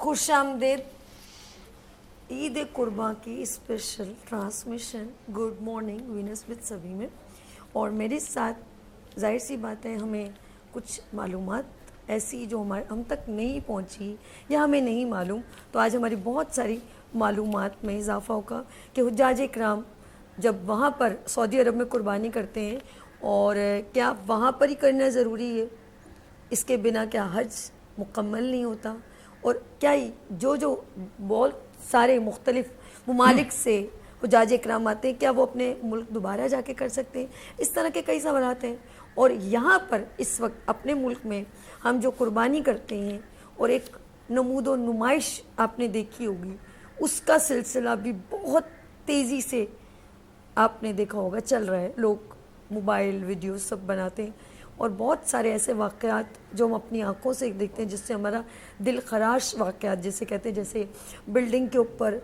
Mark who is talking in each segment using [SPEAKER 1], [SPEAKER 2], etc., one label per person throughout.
[SPEAKER 1] خوش آمدید عید قرباں کی special transmission good morning Venus with سبھی میں، اور میرے ساتھ ظاہر سی بات ہے ہمیں کچھ معلومات ایسی جو ہم تک نہیں پہنچی یا ہمیں نہیں معلوم، تو آج ہماری بہت ساری معلومات میں اضافہ ہوگا کہ حجاج اکرام جب وہاں پر سعودی عرب میں قربانی کرتے ہیں اور کیا وہاں پر ہی کرنا ضروری ہے، اس کے بنا کیا حج مکمل نہیں ہوتا، اور کیا جو بہت سارے مختلف ممالک سے حجاج اکرام آتے ہیں کیا وہ اپنے ملک دوبارہ جا کے کر سکتے ہیں، اس طرح کے کئی سوالات ہیں۔ اور یہاں پر اس وقت اپنے ملک میں ہم جو قربانی کرتے ہیں اور ایک نمود و نمائش آپ نے دیکھی ہوگی، اس کا سلسلہ بھی بہت تیزی سے آپ نے دیکھا ہوگا چل رہا ہے، لوگ موبائل ویڈیوز سب بناتے ہیں، اور بہت سارے ایسے واقعات جو ہم اپنی آنکھوں سے دیکھتے ہیں جس سے ہمارا دل خراش واقعات جیسے کہتے ہیں، جیسے بلڈنگ کے اوپر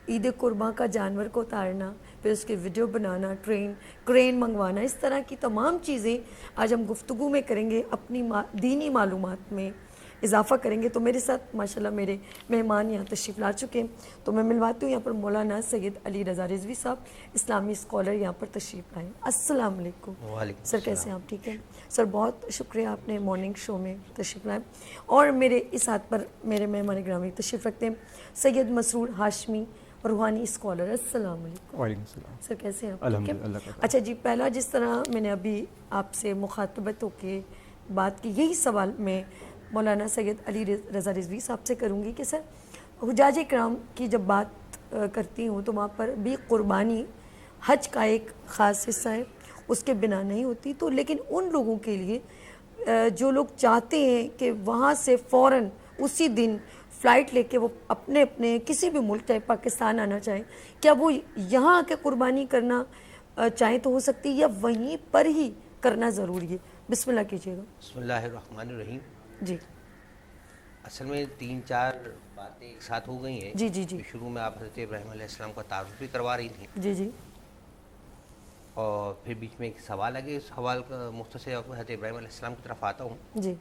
[SPEAKER 1] عید قرباں کا جانور کو اتارنا، پھر اس کے ویڈیو بنانا، کرین منگوانا، اس طرح کی تمام چیزیں آج ہم گفتگو میں کریں گے، اپنی دینی معلومات میں اضافہ کریں گے۔ تو میرے ساتھ ماشاءاللہ میرے مہمان یہاں تشریف لا چکے ہیں، تو میں ملواتی ہوں یہاں پر مولانا سید علی رضا رضوی صاحب، اسلامی اسکالر یہاں پر تشریف لائے۔ السلام علیکم سر، کیسے ہیں آپ؟ ٹھیک ہے سر، بہت شکریہ آپ نے مارننگ شو میں تشریف لائے۔ اور میرے اس ہاتھ پر میرے مہمان گرامی تشریف رکھتے ہیں سید مسرور ہاشمی، روحانی اسکالر۔ السلام علیکم۔
[SPEAKER 2] وعلیکم السلام
[SPEAKER 1] سر کیسے ہیں آپ؟
[SPEAKER 2] الحمدللہ۔
[SPEAKER 1] اچھا جی، پہلا جس طرح میں نے ابھی آپ سے مخاطبت ہو کے بات کی، یہی سوال میں مولانا سید علی رضا رضوی صاحب سے کروں گی کہ سر حجاج اکرام کی جب بات کرتی ہوں تو وہاں پر بھی قربانی حج کا ایک خاص حصہ ہے، اس کے بنا نہیں ہوتی، تو لیکن ان لوگوں کے لیے جو لوگ چاہتے ہیں کہ وہاں سے فوراً اسی دن فلائٹ لے کے وہ اپنے کسی بھی ملک چاہے پاکستان آنا چاہیں، کیا وہ یہاں آ کے قربانی کرنا چاہیں تو ہو سکتی ہے یا وہیں پر ہی کرنا ضروری ہے؟ بسم اللہ کیجیے گا۔
[SPEAKER 3] بسم اللہ الرحمن الرحیم۔
[SPEAKER 1] جی
[SPEAKER 3] اصل میں 3-4 باتیں ایک ساتھ ہو گئی ہیں۔
[SPEAKER 1] جی جی جی
[SPEAKER 3] شروع میں آپ حضرت ابراہیم علیہ السلام کا تعارف بھی کروا رہی تھیں،
[SPEAKER 1] جی جی
[SPEAKER 3] اور پھر بیچ میں ایک سوال ہے، اس سوال کا مختصر حضرت ابراہیم علیہ السلام کی طرف آتا ہوں۔
[SPEAKER 1] جی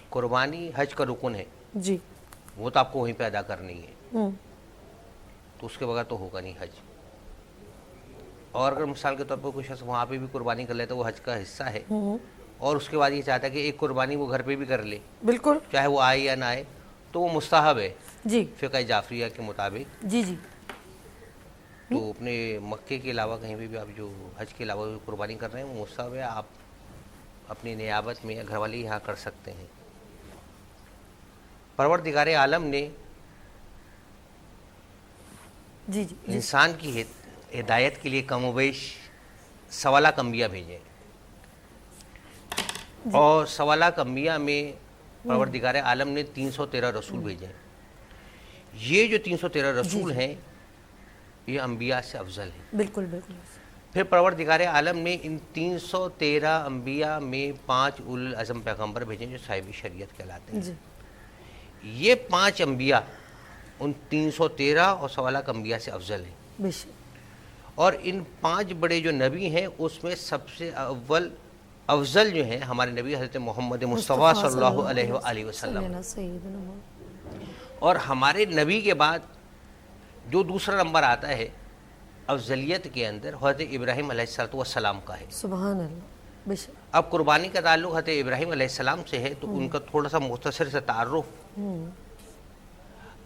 [SPEAKER 3] قربانی حج کا رکن ہے،
[SPEAKER 1] جی
[SPEAKER 3] وہ تو آپ کو وہیں پہ ادا کرنی ہے،
[SPEAKER 1] ہوں
[SPEAKER 3] تو اس کے بغیر تو ہوگا نہیں حج۔ اور اگر مثال کے طور پر کوئی شخص وہاں پہ بھی قربانی کر لیتا ہے، وہ حج کا حصہ ہے، اور اس کے بعد یہ چاہتا ہے کہ ایک قربانی وہ گھر پہ بھی کر لے،
[SPEAKER 1] بالکل
[SPEAKER 3] چاہے وہ آئے یا نہ آئے، تو وہ مستحب ہے
[SPEAKER 1] جی
[SPEAKER 3] فقہ جعفریہ کے مطابق۔
[SPEAKER 1] جی جی
[SPEAKER 3] تو اپنے مکے کے علاوہ کہیں بھی آپ جو حج کے علاوہ قربانی کر رہے ہیں وہ مستحب ہے، آپ اپنی نیابت میں یا گھر والے یہاں کر سکتے ہیں۔ پروردگار عالم نے
[SPEAKER 1] جی جی
[SPEAKER 3] انسان کی ہدایت کے لیے کم و بیش 1.25 لاکھ انبیاء بھیجے، اور 1.25 لاکھ انبیاء میں پروردگار عالم نے 313 رسول بھیجے۔ یہ جو 313 رسول ہیں یہ انبیاء سے افضل ہیں۔
[SPEAKER 1] بالکل بالکل
[SPEAKER 3] پھر پروردگار عالم نے ان 313 انبیاء میں 5 اولو العزم پیغمبر بھیجے جو صاحب شریعت کہلاتے ہیں۔
[SPEAKER 1] جی
[SPEAKER 3] یہ 5 انبیاء ان 313 اور 1.25 لاکھ انبیاء سے افضل ہیں،
[SPEAKER 1] بے شک
[SPEAKER 3] اور ان 5 بڑے جو نبی ہیں اس میں سب سے افضل جو ہیں ہمارے نبی حضرت محمد مصطفیٰ صلی اللہ علیہ وآلہ وسلم، اور ہمارے نبی کے بعد جو دوسرا نمبر آتا ہے افضلیت کے اندر حضرت ابراہیم علیہ السلام کا ہے۔
[SPEAKER 1] سبحان اللہ، بے شک
[SPEAKER 3] اب قربانی کا تعلق حضرت ابراہیم علیہ السلام سے ہے، تو ان کا تھوڑا سا مختصر سے تعارف۔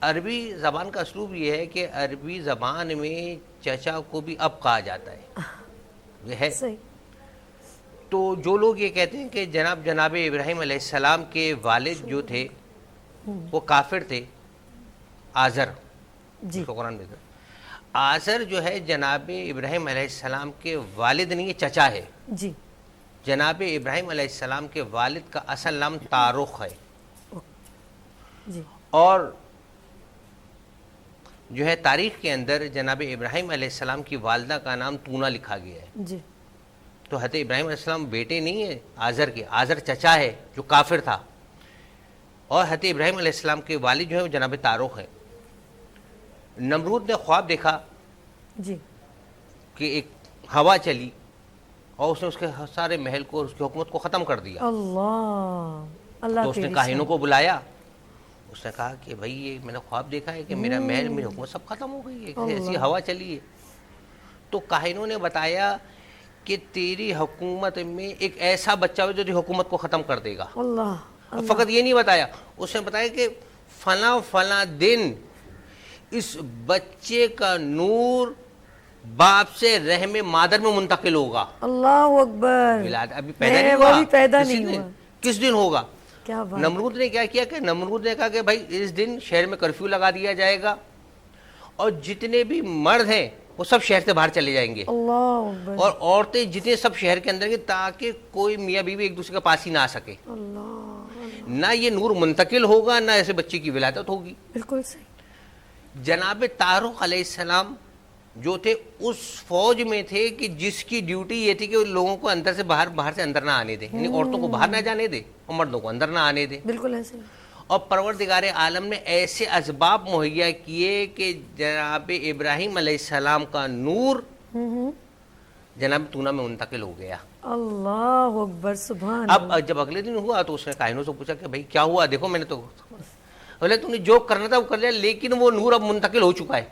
[SPEAKER 3] عربی زبان کا اسلوب یہ ہے کہ عربی زبان میں چچا کو بھی اب کہا جاتا ہے، یہ ہے۔
[SPEAKER 1] صحیح۔
[SPEAKER 3] تو جو لوگ یہ کہتے ہیں کہ جناب ابراہیم علیہ السلام کے والد جو تھے وہ کافر تھے، آزر،
[SPEAKER 1] جی
[SPEAKER 3] اس کو قرآن میں آزر جو ہے جناب ابراہیم علیہ السلام کے والد نہیں، یہ چچا ہے۔
[SPEAKER 1] جی
[SPEAKER 3] جناب ابراہیم علیہ السلام کے والد کا اصل نام تارخ ہے،
[SPEAKER 1] جی
[SPEAKER 3] اور جو ہے تاریخ کے اندر جناب ابراہیم علیہ السلام کی والدہ کا نام تونا لکھا گیا ہے۔
[SPEAKER 1] جی
[SPEAKER 3] تو حضرت ابراہیم علیہ السلام بیٹے نہیں ہیں آزر کے، آزر چچا ہے جو کافر تھا، اور حضرت ابراہیم علیہ السلام کے والد جو ہیں وہ جناب تارخ ہیں۔ نمرود نے خواب دیکھا
[SPEAKER 1] جی
[SPEAKER 3] کہ ایک ہوا چلی اور اس نے اس کے سارے محل کو اور اس کی حکومت کو ختم کر دیا،
[SPEAKER 1] اللہ اللہ
[SPEAKER 3] تو اس نے
[SPEAKER 1] تیری
[SPEAKER 3] کاہنوں کو بلایا، اس نے کہا کہ بھائی یہ میں نے خواب دیکھا ہے کہ میرا محل میری حکومت سب ختم ہو گئی ہے، ایسی ہوا چلی ہے. تو کاہنوں نے بتایا کہ تیری حکومت میں ایک ایسا بچہ ہو جو تیری حکومت کو ختم کر دے گا.
[SPEAKER 1] اللہ
[SPEAKER 3] فقط یہ نہیں بتایا، اس نے بتایا کہ فلاں فلاں دن اس بچے کا نور باپ سے رحم مادر میں منتقل ہوگا.
[SPEAKER 1] اللہ اکبر.
[SPEAKER 3] ولادت ابھی پیدا نہیں ہوا،
[SPEAKER 1] وہ بھی پیدا
[SPEAKER 3] کسی
[SPEAKER 1] نہیں
[SPEAKER 3] دن.
[SPEAKER 1] ہوا.
[SPEAKER 3] کس دن ہوگا؟
[SPEAKER 1] کیا بات.
[SPEAKER 3] نمرود نے کیا کیا کہ نمرود نے کہا کہ بھائی اس دن شہر میں کرفیو لگا دیا جائے گا اور جتنے بھی مرد ہیں وہ سب شہر سے باہر چلے جائیں گے،
[SPEAKER 1] اللہ اکبر.
[SPEAKER 3] اور عورتیں جتنے سب شہر کے اندر گے، تاکہ کوئی میاں بیوی ایک دوسرے کے پاس ہی نہ آ سکے.
[SPEAKER 1] اللہ
[SPEAKER 3] نہ یہ نور منتقل ہوگا، نہ ایسے بچے کی ولادت ہوگی.
[SPEAKER 1] بالکل صحیح.
[SPEAKER 3] جناب طارق علیہ السلام جو تھے اس فوج میں تھے کہ جس کی ڈیوٹی یہ تھی کہ وہ لوگوں کو اندر سے باہر، باہر سے اندر نہ آنے دے، یعنی عورتوں کو باہر نہ جانے دے اور مردوں کو اندر نہ آنے دے.
[SPEAKER 1] بالکل ایسے.
[SPEAKER 3] اور پروردگار عالم نے ایسے اسباب مہیا کیے کہ جناب ابراہیم علیہ السلام کا نور جناب تونہ میں منتقل ہو گیا.
[SPEAKER 1] اللہ اکبر. سبحان.
[SPEAKER 3] اب جب اگلے دن ہوا تو اس نے کاہنوں سے پوچھا کہ بھائی کیا ہوا؟ دیکھو میں نے تو بولے تو نے جو کرنا تھا وہ کر لیا، لیکن وہ نور اب منتقل ہو چکا ہے.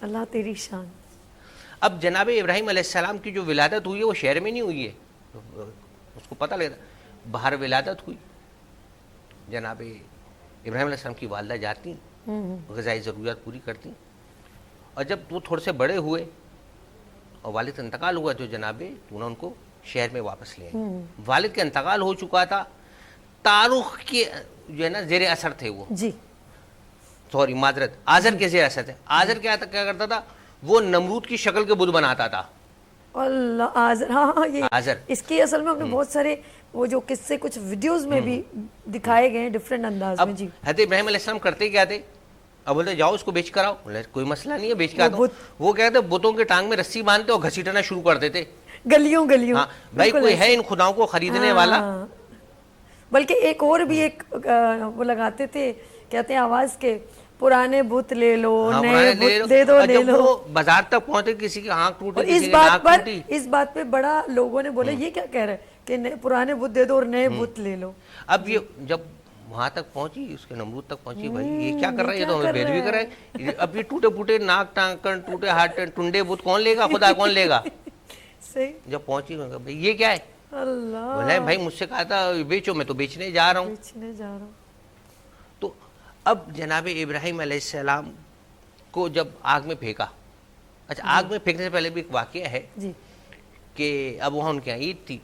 [SPEAKER 1] اللہ تیری شان.
[SPEAKER 3] اب جناب ابراہیم علیہ السلام کی جو ولادت ہوئی ہے وہ شہر میں نہیں ہوئی ہے، اس کو پتہ لگتا باہر ولادت ہوئی. جناب ابراہیم علیہ السلام کی والدہ جاتی، غذائی ضروریات پوری کرتی، اور جب وہ تھوڑے سے بڑے ہوئے اور والد کا انتقال ہوا تو جناب تو نے ان کو شہر میں واپس لے آئے. والد کا انتقال ہو چکا تھا، تاروخ کے جو ہے نا زیر اثر تھے وہ،
[SPEAKER 1] جی
[SPEAKER 3] سوری معذرت، آزر کے زیر اثر تھے. آزر کیا کرتا تھا؟ وہ نمرود کی شکل کے بت بناتا تھا.
[SPEAKER 1] اللہ. آزر. ہاں یہ
[SPEAKER 3] آزر
[SPEAKER 1] اس کی اصل میں ہم نے بہت سارے وہ جو قصے کچھ ویڈیوز میں بھی دکھائے گئے ہیں ڈفرینٹ انداز میں. جی
[SPEAKER 3] حضرت ابراہیم علیہ السلام کرتے کیا تھے؟ اب بولتے جاؤ اس کو بیچ کر آؤ. بولے کوئی مسئلہ نہیں ہے، بیچ کے آتا ہوں. وہ کیا کہتے بتوں کے ٹانگ میں رسی باندھتے اور گھسیٹنا شروع کر دیتے
[SPEAKER 1] گلیوں گلیوں.
[SPEAKER 3] ہاں بھائی کوئی ہے ان خداؤں کو خریدنے والا.
[SPEAKER 1] بلکہ ایک اور بھی ایک وہ لگاتے تھے، کہتے ہیں آواز کے پرانے بت لے لو، نئے بت دے دو لے لو.
[SPEAKER 3] بازار تک پہنچے کسی کی آنکھ ٹوٹی،
[SPEAKER 1] اس بات پر اس بات پہ بڑا لوگوں نے بولا یہ کیا کہہ رہے کہ پرانے بت دے دو اور نئے بت لے لو.
[SPEAKER 3] اب یہ جب وہاں تک پہنچی، اس کے نمرود تک پہنچی، بھائی یہ کیا کر رہا ہے؟ یہ تو ہمیں بیل بھی کر رہا ہے. اب یہ ٹوٹے پھوٹے ناک ٹانکن، ٹوٹے ہاتھ ٹنڈے بت کون لے گا؟ خدا کون لے گا؟
[SPEAKER 1] صحیح.
[SPEAKER 3] جب پہنچی بھائی یہ کیا ہے؟
[SPEAKER 1] اللہ.
[SPEAKER 3] بولے بھائی مجھ سے کہا تھا بیچو، میں تو بیچنے جا رہا ہوں.
[SPEAKER 1] بیچنے جا رہا ہوں.
[SPEAKER 3] تو اب جناب ابراہیم علیہ السلام کو جب آگ میں پھینکا. اچھا آگ میں پھینکنے سے پہلے بھی ایک واقعہ ہے
[SPEAKER 1] جی
[SPEAKER 3] کہ اب وہاں ان کے یہاں عید تھی،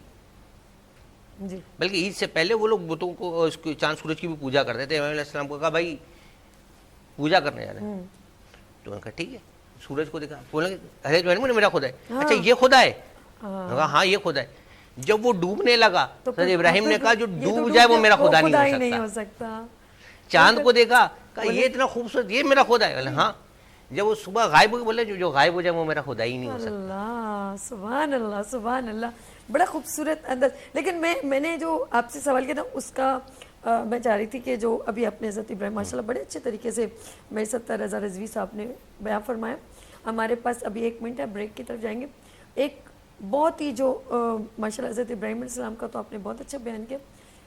[SPEAKER 1] جی
[SPEAKER 3] بلکہ عید سے پہلے وہ لوگ بتوں کو، اس کی چاند سورج کی بھی پوجا کرتے تھے. ابراہیم علیہ السلام کو کہا بھائی پوجا کرنے جا رہے ہیں. تو انہوں نے کہا ٹھیک ہے. سورج کو دیکھا، بولے ارے جو ہے میرا خدا ہے. اچھا یہ خدا ہے؟ ہاں یہ خدا ہے. جب وہ ڈوبنے لگا تو ابراہیم نے کہا جو ڈوب جائے وہ میرا خدا نہیں ہو سکتا. چاند کو دیکھا، کہا یہ اتنا خوبصورت، یہ میرا خدا ہے. ہاں. جب وہ صبح غائب ہو گئے، بولے جو غائب ہو جائے وہ میرا خدا ہی نہیں ہو سکتا.
[SPEAKER 1] اللہ سبحان اللہ سبحان اللہ. بڑا خوبصورت انداز. لیکن میں نے جو آپ سے سوال کیا تھا اس کا میں چاہ رہی تھی کہ جو ابھی اپنے حضرت ابراہیم ماشاء اللہ بڑے اچھے طریقے سے میرے ساتھ رضا رضوی صاحب نے بیان فرمایا. ہمارے پاس ابھی 1 منٹ ہے، بریک کی طرف جائیں گے. ایک بہت ہی جو ماشاء اللہ حضرت ابراہیم علیہ السلام کا تو آپ نے بہت اچھا بیان کیا.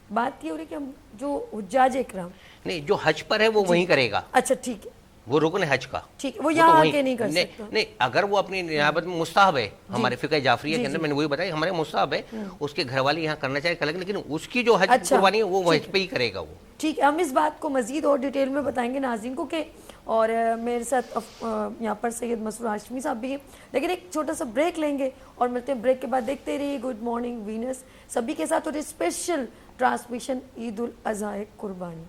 [SPEAKER 1] بات یہ ہو رہی کہ ہم جو حجاج اکرام
[SPEAKER 3] نہیں جو حج پر ہے وہ وہیں کرے گا.
[SPEAKER 1] اچھا ٹھیک ہے،
[SPEAKER 3] وہ رکن ہے حج کا،
[SPEAKER 1] ٹھیک ہے، وہ یہاں آ کے نہیں کر سکتا.
[SPEAKER 3] نہیں اگر وہ اپنی نیابت میں مستحب ہے، ہمارے فقہ جعفریہ کے اندر میں نے وہی بتایا ہمارے مستحب ہے، اس کے گھر والے یہاں کرنا چاہے کر، لیکن اس کی جو حج قربانی ہے وہ حج پہ ہی کرے گا. وہ
[SPEAKER 1] ٹھیک ہے، ہم اس بات کو مزید اور ڈیٹیل میں بتائیں گے ناظرین کو کہ، اور میرے ساتھ یہاں پر سید مسرور ہاشمی صاحب بھی ہیں. لیکن ایک چھوٹا سا بریک لیں گے اور ملتے ہیں بریک کے بعد. دیکھتے رہیے گڈ مارننگ وینس سبھی کے ساتھ، اور اسپیشل ٹرانسمیشن عید الاضحیٰ قربانی.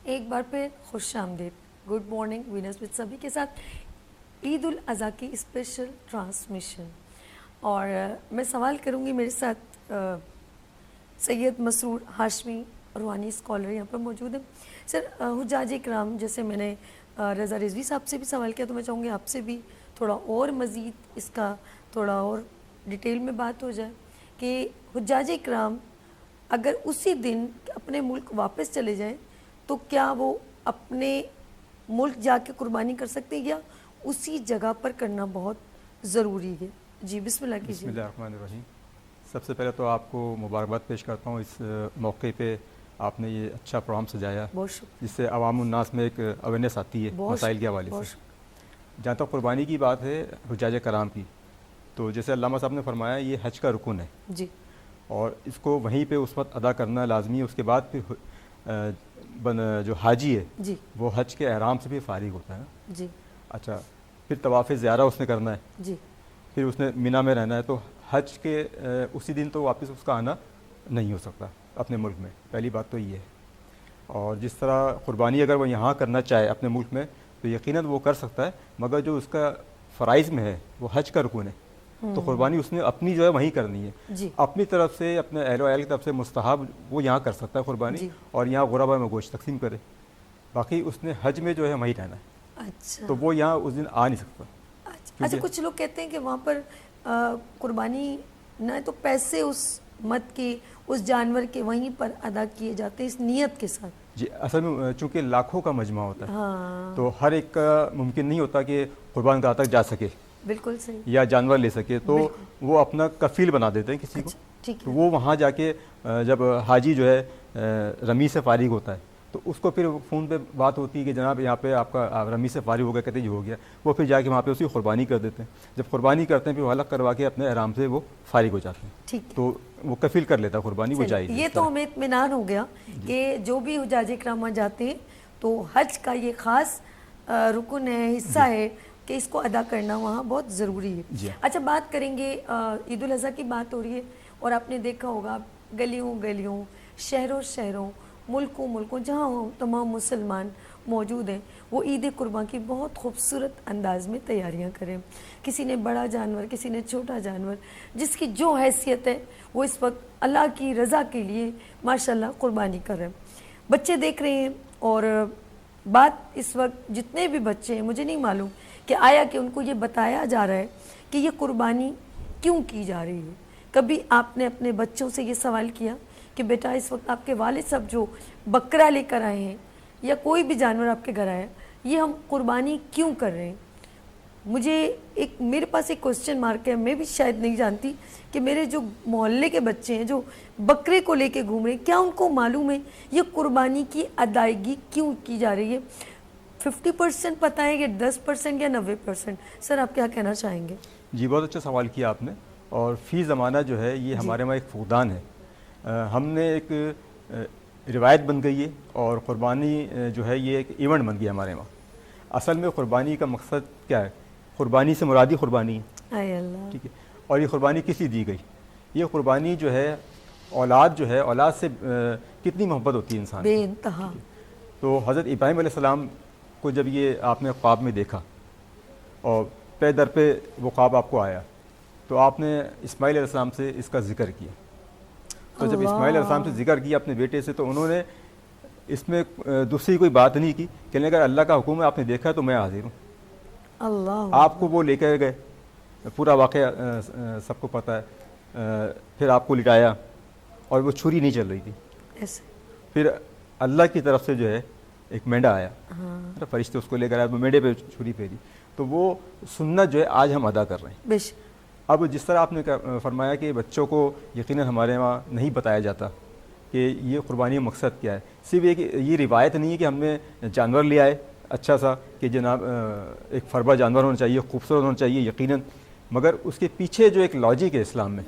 [SPEAKER 1] ایک بار پھر خوش آمدید، گڈ مارننگ وینس وتھ سبھی کے ساتھ عید الاضحیٰ کی اسپیشل ٹرانسمیشن. اور میں سوال کروں گی، میرے ساتھ سید مسرور ہاشمی روحانی اسکالر یہاں پر موجود ہیں. سر، حجاج کرام، جیسے میں نے رضا رضوی صاحب سے بھی سوال کیا، تو میں چاہوں گی آپ سے بھی تھوڑا اور مزید اس کا تھوڑا اور ڈیٹیل میں بات ہو جائے کہ حجاج کرام اگر اسی دن اپنے ملک واپس چلے جائیں تو کیا وہ اپنے ملک جا کے قربانی کر سکتے ہیں یا اسی جگہ پر کرنا بہت ضروری ہے؟ جی بسم اللہ کیجیے.
[SPEAKER 2] بسم اللہ الرحمن الرحیم. سب سے پہلے تو آپ کو مبارکباد پیش کرتا ہوں اس موقع پہ. آپ نے یہ اچھا پروگرام سجایا جس سے عوام الناس میں ایک اویئرنیس آتی ہے مسائل کے حوالے سے. جہاں تک قربانی کی بات ہے حجاج کرام کی، تو جیسے علامہ صاحب نے فرمایا یہ حج کا رکن ہے
[SPEAKER 1] جی،
[SPEAKER 2] اور اس کو وہیں پہ اس وقت ادا کرنا لازمی ہے. اس کے بعد پھر جو حاجی ہے
[SPEAKER 1] جی
[SPEAKER 2] وہ حج کے احرام سے بھی فارغ ہوتا ہے.
[SPEAKER 1] جی
[SPEAKER 2] اچھا، پھر طواف زیارہ اس نے کرنا ہے،
[SPEAKER 1] جی،
[SPEAKER 2] پھر اس نے مینا میں رہنا ہے. تو حج کے اسی دن تو واپس اس کا آنا نہیں ہو سکتا اپنے ملک میں. پہلی بات تو یہ ہے. اور جس طرح قربانی اگر وہ یہاں کرنا چاہے اپنے ملک میں تو یقیناً وہ کر سکتا ہے، مگر جو اس کا فرائض میں ہے وہ حج کا رکن ہے، تو قربانی اس نے اپنی جو ہے وہیں کرنی ہے.
[SPEAKER 1] جی
[SPEAKER 2] اپنی طرف سے اپنے اہل و عیال کی طرف سے مستحب وہ یہاں کر سکتا ہے قربانی،
[SPEAKER 1] جی. اور
[SPEAKER 2] یہاں غربا میں گوشت تقسیم کرے. باقی اس نے حج میں جو ہے وہیں رہنا ہے،
[SPEAKER 1] اچھا.
[SPEAKER 2] تو وہ یہاں اس دن آ نہیں سکتا.
[SPEAKER 1] اچھا، کچھ لوگ کہتے ہیں کہ وہاں پر قربانی نہ تو پیسے اس مت کے اس جانور کے وہیں پر ادا کیے جاتے ہیں اس نیت کے ساتھ.
[SPEAKER 2] جی، اصل میں چونکہ لاکھوں کا مجمع ہوتا ہے
[SPEAKER 1] ہاں
[SPEAKER 2] تو ہر ایک کا ممکن نہیں ہوتا کہ قربان گاہ تک جا سکے
[SPEAKER 1] بالکل صحیح.
[SPEAKER 2] یا جانور لے سکے، تو وہ اپنا کفیل بنا دیتے ہیں کسی کو.
[SPEAKER 1] ٹھیک
[SPEAKER 2] تو
[SPEAKER 1] ہے.
[SPEAKER 2] وہ وہاں جا کے جب حاجی جو ہے رمی سے فارغ ہوتا ہے تو اس کو پھر فون پہ بات ہوتی ہے کہ جناب یہاں پہ آپ کا رمی سے فارغ ہو گیا، کہتے ہیں یہ ہو گیا. وہ پھر جا کے وہاں پہ اس کی قربانی کر دیتے ہیں. جب قربانی کرتے ہیں پھر وہ الگ کروا کے اپنے احرام سے وہ فارغ ہو جاتے ہیں.
[SPEAKER 1] ٹھیک.
[SPEAKER 2] تو وہ کفیل کر لیتا ہے قربانی، وہ جائز.
[SPEAKER 1] یہ تو ہمیں اطمینان ہو گیا کہ جو بھی حجاج کرام جاتے ہیں تو حج کا یہ خاص رکن ہے، حصہ ہے کہ اس کو ادا کرنا وہاں بہت ضروری ہے. اچھا، بات کریں گے عید الاضحیٰ کی بات ہو رہی ہے اور آپ نے دیکھا ہوگا گلیوں گلیوں، شہروں شہروں، ملکوں ملکوں جہاں تمام مسلمان موجود ہیں وہ عید قربان کی بہت خوبصورت انداز میں تیاریاں کریں. کسی نے بڑا جانور، کسی نے چھوٹا جانور، جس کی جو حیثیت ہے وہ اس وقت اللہ کی رضا کے لیے ماشاءاللہ قربانی کر رہے ہیں. بچے دیکھ رہے ہیں اور بات اس وقت جتنے بھی بچے ہیں مجھے نہیں معلوم کہ آیا کہ ان کو یہ بتایا جا رہا ہے کہ یہ قربانی کیوں کی جا رہی ہے. کبھی آپ نے اپنے بچوں سے یہ سوال کیا کہ بیٹا اس وقت آپ کے والد صاحب جو بکرا لے کر آئے ہیں یا کوئی بھی جانور آپ کے گھر آیا یہ ہم قربانی کیوں کر رہے ہیں؟ میرے پاس ایک کوسچن مارک ہے. میں بھی شاید نہیں جانتی کہ میرے جو محلے کے بچے ہیں جو بکرے کو لے کے گھوم رہے ہیں کیا ان کو معلوم ہے یہ قربانی کی ادائیگی کیوں کی جا رہی ہے؟ 50% پتہ ہے کہ 10% یا 90%؟ سر آپ کیا کہنا چاہیں گے؟
[SPEAKER 2] جی، بہت اچھا سوال کیا آپ نے. اور فی زمانہ جو ہے یہ ہمارے وہاں ایک فقدان ہے. ہم نے ایک روایت بن گئی ہے اور قربانی جو ہے یہ ایک ایونٹ بن گیا ہمارے وہاں. اصل میں قربانی کا مقصد کیا ہے؟ قربانی سے مرادی قربانی ہے.
[SPEAKER 1] اے اللہ.
[SPEAKER 2] ٹھیک ہے. اور یہ قربانی کس لیے دی گئی؟ یہ قربانی جو ہے اولاد جو ہے اولاد سے کتنی محبت ہوتی ہے انسان
[SPEAKER 1] بے انتہا.
[SPEAKER 2] تو حضرت ابراہیم علیہ السلام کو جب یہ آپ نے خواب میں دیکھا اور پے در پہ وہ خواب آپ کو آیا تو آپ نے اسماعیل علیہ السلام سے اس کا ذکر کیا. تو جب اسماعیل علیہ السلام سے ذکر کیا اپنے بیٹے سے تو انہوں نے اس میں دوسری کوئی بات نہیں کی کہ اگر اللہ کا حکم ہے آپ نے دیکھا تو میں حاضر ہوں.
[SPEAKER 1] اللہ.
[SPEAKER 2] آپ کو وہ لے کر گئے، پورا واقعہ سب کو پتہ ہے. پھر آپ کو لٹایا اور وہ چھری نہیں چل رہی تھی. پھر اللہ کی طرف سے جو ہے ایک مینڈا آیا، فرشتے اس کو لے کر آیا، وہ مینڈے پہ چھری پھیری. تو وہ سنت جو ہے آج ہم ادا کر رہے ہیں. اب جس طرح آپ نے فرمایا کہ بچوں کو یقیناً ہمارے وہاں نہیں بتایا جاتا کہ یہ قربانی کا مقصد کیا ہے. صرف یہ روایت نہیں ہے کہ ہم نے جانور لے آئے اچھا سا کہ جناب ایک فربا جانور ہونا چاہیے، خوبصورت ہونا چاہیے یقیناً، مگر اس کے پیچھے جو ایک لاجک ہے اسلام میں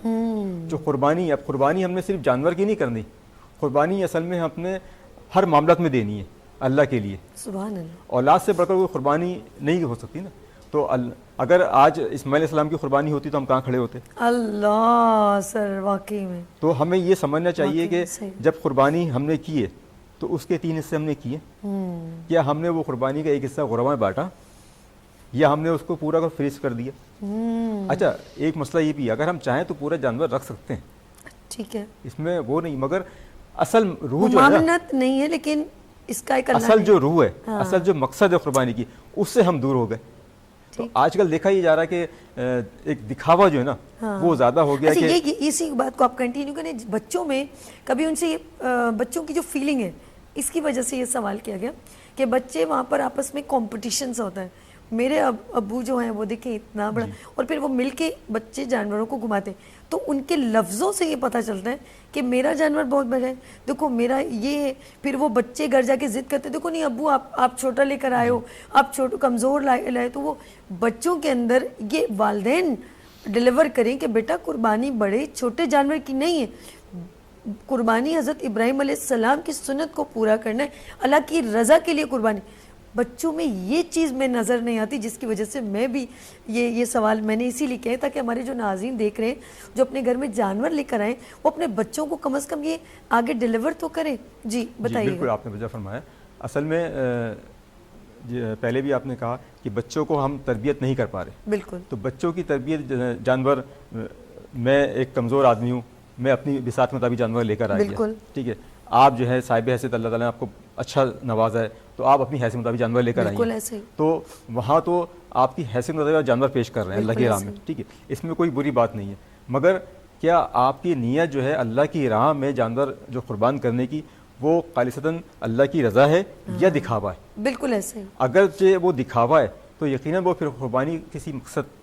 [SPEAKER 2] جو قربانی، اب قربانی ہم نے صرف جانور کی نہیں کرنی، قربانی اصل میں ہم نے ہر معاملات میں دینی ہے اللہ کے لیے.
[SPEAKER 1] سبحان اللہ.
[SPEAKER 2] اولاد سے بڑھ کر کوئی قربانی نہیں ہو سکتی نا. تو اگر آج اسماعیل علیہ السلام کی قربانی ہوتی تو ہم کہاں کھڑے ہوتے؟
[SPEAKER 1] اللہ. سر واقعی میں
[SPEAKER 2] تو ہمیں یہ سمجھنا چاہیے کہ جب قربانی ہم نے کی ہے تو اس کے 3 حصے ہم نے کیے. کیا ہم نے وہ قربانی کا ایک حصہ غربا میں بانٹا یا ہم نے اس کو پورا فریز کر دیا؟ اچھا ایک مسئلہ یہ بھی، اگر ہم چاہیں تو پورا جانور رکھ سکتے ہیں،
[SPEAKER 1] ٹھیک ہے،
[SPEAKER 2] اس میں وہ نہیں، مگر اصل روح جو ہے
[SPEAKER 1] ممانعت نہیں ہے، لیکن اس کا ایک
[SPEAKER 2] اصل جو روح ہے، اصل جو مقصد ہے قربانی کی، اس سے ہم دور ہو گئے. تو آج کل دیکھا یہ جا رہا ہے کہ ایک دکھاوا جو ہے نا وہ زیادہ ہو گیا.
[SPEAKER 1] کہ اسی بات کو آپ کنٹینیو کریں. بچوں میں کبھی ان سے بچوں کی جو فیلنگ ہے، اس کی وجہ سے یہ سوال کیا گیا کہ بچے وہاں پر آپس میں کمپٹیشنز ہوتا ہے. میرے ابو جو ہیں وہ دیکھیں اتنا بڑا، اور پھر وہ مل کے بچے جانوروں کو گھماتے ہیں، تو ان کے لفظوں سے یہ پتہ چلتا ہے کہ میرا جانور بہت بڑا ہے، دیکھو میرا یہ ہے. پھر وہ بچے گھر جا کے ضد کرتے، دیکھو نہیں ابو آپ چھوٹا لے کر آئے ہو، آپ چھوٹا کمزور لائے. تو وہ بچوں کے اندر یہ والدین ڈیلیور کریں کہ بیٹا قربانی بڑے چھوٹے جانور کی نہیں ہے، قربانی حضرت ابراہیم علیہ السلام کی سنت کو پورا کرنا ہے، اللہ کی رضا کے لیے قربانی. بچوں میں یہ چیز میں نظر نہیں آتی، جس کی وجہ سے میں بھی یہ سوال میں نے اسی لیے کیا تاکہ ہمارے جو ناظرین دیکھ رہے ہیں جو اپنے گھر میں جانور لے کر آئیں وہ اپنے بچوں کو کم از کم یہ آگے ڈیلیور تو کریں. جی بتائیے.
[SPEAKER 2] بالکل آپ نے وجہ فرمایا. اصل میں پہلے بھی آپ نے کہا کہ بچوں کو ہم تربیت نہیں کر پا رہے. بالکل. تو بچوں کی تربیت جانور، میں ایک کمزور آدمی ہوں، میں اپنی بساط کے مطابق جانور لے کر آ گیا، ٹھیک ہے. آپ جو ہے صاحب حیثیت اللہ تعالیٰ نے آپ کو اچھا نوازا ہے تو آپ اپنی حیثیت مطابق جانور لے کر آئیے، تو وہاں تو آپ کی حیثیت مطابق جانور پیش کر رہے ہیں اللہ کی راہ میں، ٹھیک ہے، اس میں کوئی بری بات نہیں ہے. مگر کیا آپ کی نیت جو ہے اللہ کی راہ میں جانور جو قربان کرنے کی وہ خالصتاً اللہ کی رضا ہے یا دکھاوا ہے؟
[SPEAKER 1] بالکل ایسے.
[SPEAKER 2] اگر وہ دکھاوا ہے تو یقیناً وہ پھر قربانی کسی مقصد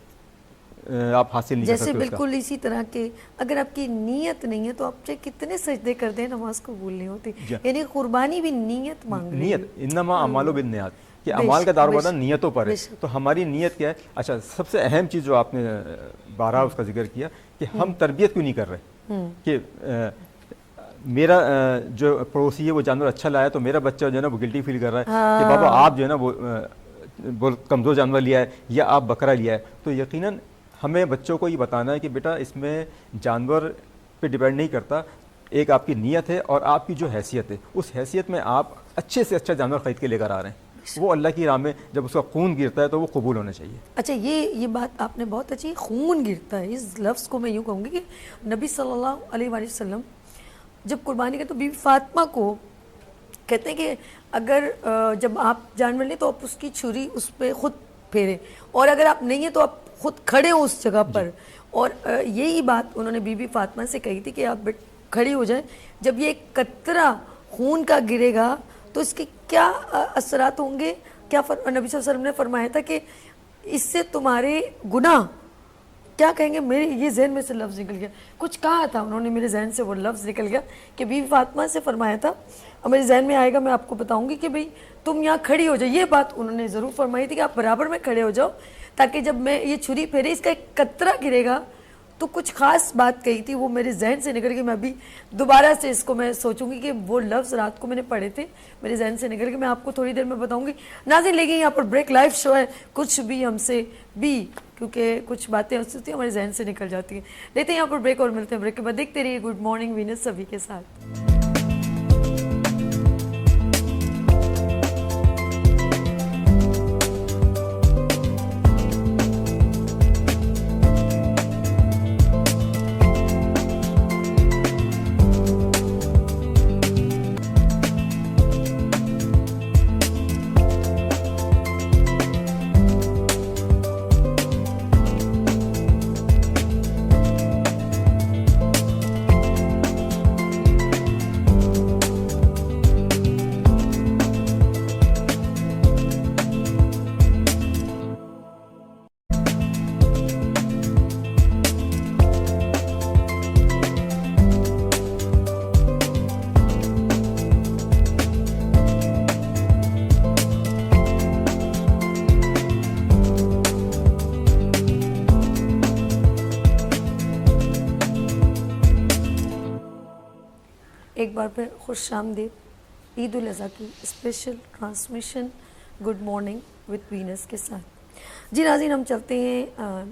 [SPEAKER 2] آپ حاصل نہیں کر سکتے.
[SPEAKER 1] جیسے بالکل اسی طرح کہ اگر آپ کی نیت نہیں ہے تو آپ چاہے کتنے سجدے کر دیں نماز قبول نہیں ہوتی. یعنی قربانی بھی نیت مانگ رہی ہے.
[SPEAKER 2] نیت انما اعمال بالنیات، کہ اعمال کا دارومدار نیتوں پر ہے. تو ہماری نیت کیا ہے؟ اچھا سب سے اہم چیز جو آپ نے بارہا اس کا ذکر کیا کہ ہم تربیت کیوں نہیں کر رہے کہ میرا جو پڑوسی ہے وہ جانور اچھا لایا تو میرا بچہ جو ہے نا وہ گلٹی فیل کر رہا ہے کہ بابا آپ جو ہے نا وہ کمزور جانور لیا ہے یا آپ بکرا لیا ہے. تو یقیناً ہمیں بچوں کو یہ بتانا ہے کہ بیٹا اس میں جانور پہ ڈیپینڈ نہیں کرتا، ایک آپ کی نیت ہے اور آپ کی جو حیثیت ہے، اس حیثیت میں آپ اچھے سے اچھا جانور خرید کے لے کر آ رہے ہیں. وہ اللہ کی راہ میں جب اس کا خون گرتا ہے تو وہ قبول ہونا چاہیے.
[SPEAKER 1] اچھا یہ بات آپ نے بہت اچھی، خون گرتا ہے، اس لفظ کو میں یوں کہوں گی کہ نبی صلی اللہ علیہ وآلہ وسلم جب قربانی کا تو بی بی فاطمہ کو کہتے ہیں کہ اگر جب آپ جانور لیں تو آپ اس کی چھری اس پہ خود پھیریں، اور اگر آپ نہیں ہیں تو آپ خود کھڑے ہو اس جگہ پر. اور یہی بات انہوں نے بی بی فاطمہ سے کہی تھی کہ آپ کھڑی ہو جائیں. جب یہ قطرہ خون کا گرے گا تو اس کے کیا اثرات ہوں گے؟ کیا نبی صلی اللہ علیہ وسلم نے فرمایا تھا کہ اس سے تمہارے گناہ کیا کہیں گے. میرے یہ ذہن میں سے لفظ نکل گیا، کچھ کہا تھا انہوں نے، میرے ذہن سے وہ لفظ نکل گیا کہ بی بی فاطمہ سے فرمایا تھا، اور میرے ذہن میں آئے گا میں آپ کو بتاؤں گی کہ بھئی تم یہاں کھڑی ہو جاؤ. یہ بات انہوں نے ضرور فرمائی تھی کہ آپ برابر میں کھڑے ہو جاؤ تاکہ جب میں یہ چھری پھیرے اس کا ایک قطرہ گرے گا. تو کچھ خاص بات کہی تھی وہ میرے ذہن سے نکل گئی. میں ابھی دوبارہ سے اس کو میں سوچوں گی کہ وہ لفظ رات کو میں نے پڑھے تھے میرے ذہن سے نکل گئے. میں آپ کو تھوڑی دیر میں بتاؤں گی. ناظرین لے گئے یہاں پر بریک، لائیو شو ہے، کچھ بھی ہم سے بھی کیونکہ کچھ باتیں ایسی ہوتی ہیں ہمارے ذہن سے نکل جاتی ہیں. لیتے ہیں یہاں پر بریک اور ملتے ہیں بریک کے بعد. دیکھتے رہیے گڈ مارننگ وینس سبھی کے ساتھ. ایک بار پھر خوش آمدید عید الاضحیٰ کی special transmission good morning with Venus کے ساتھ. جی ناظرین ہم چلتے ہیں،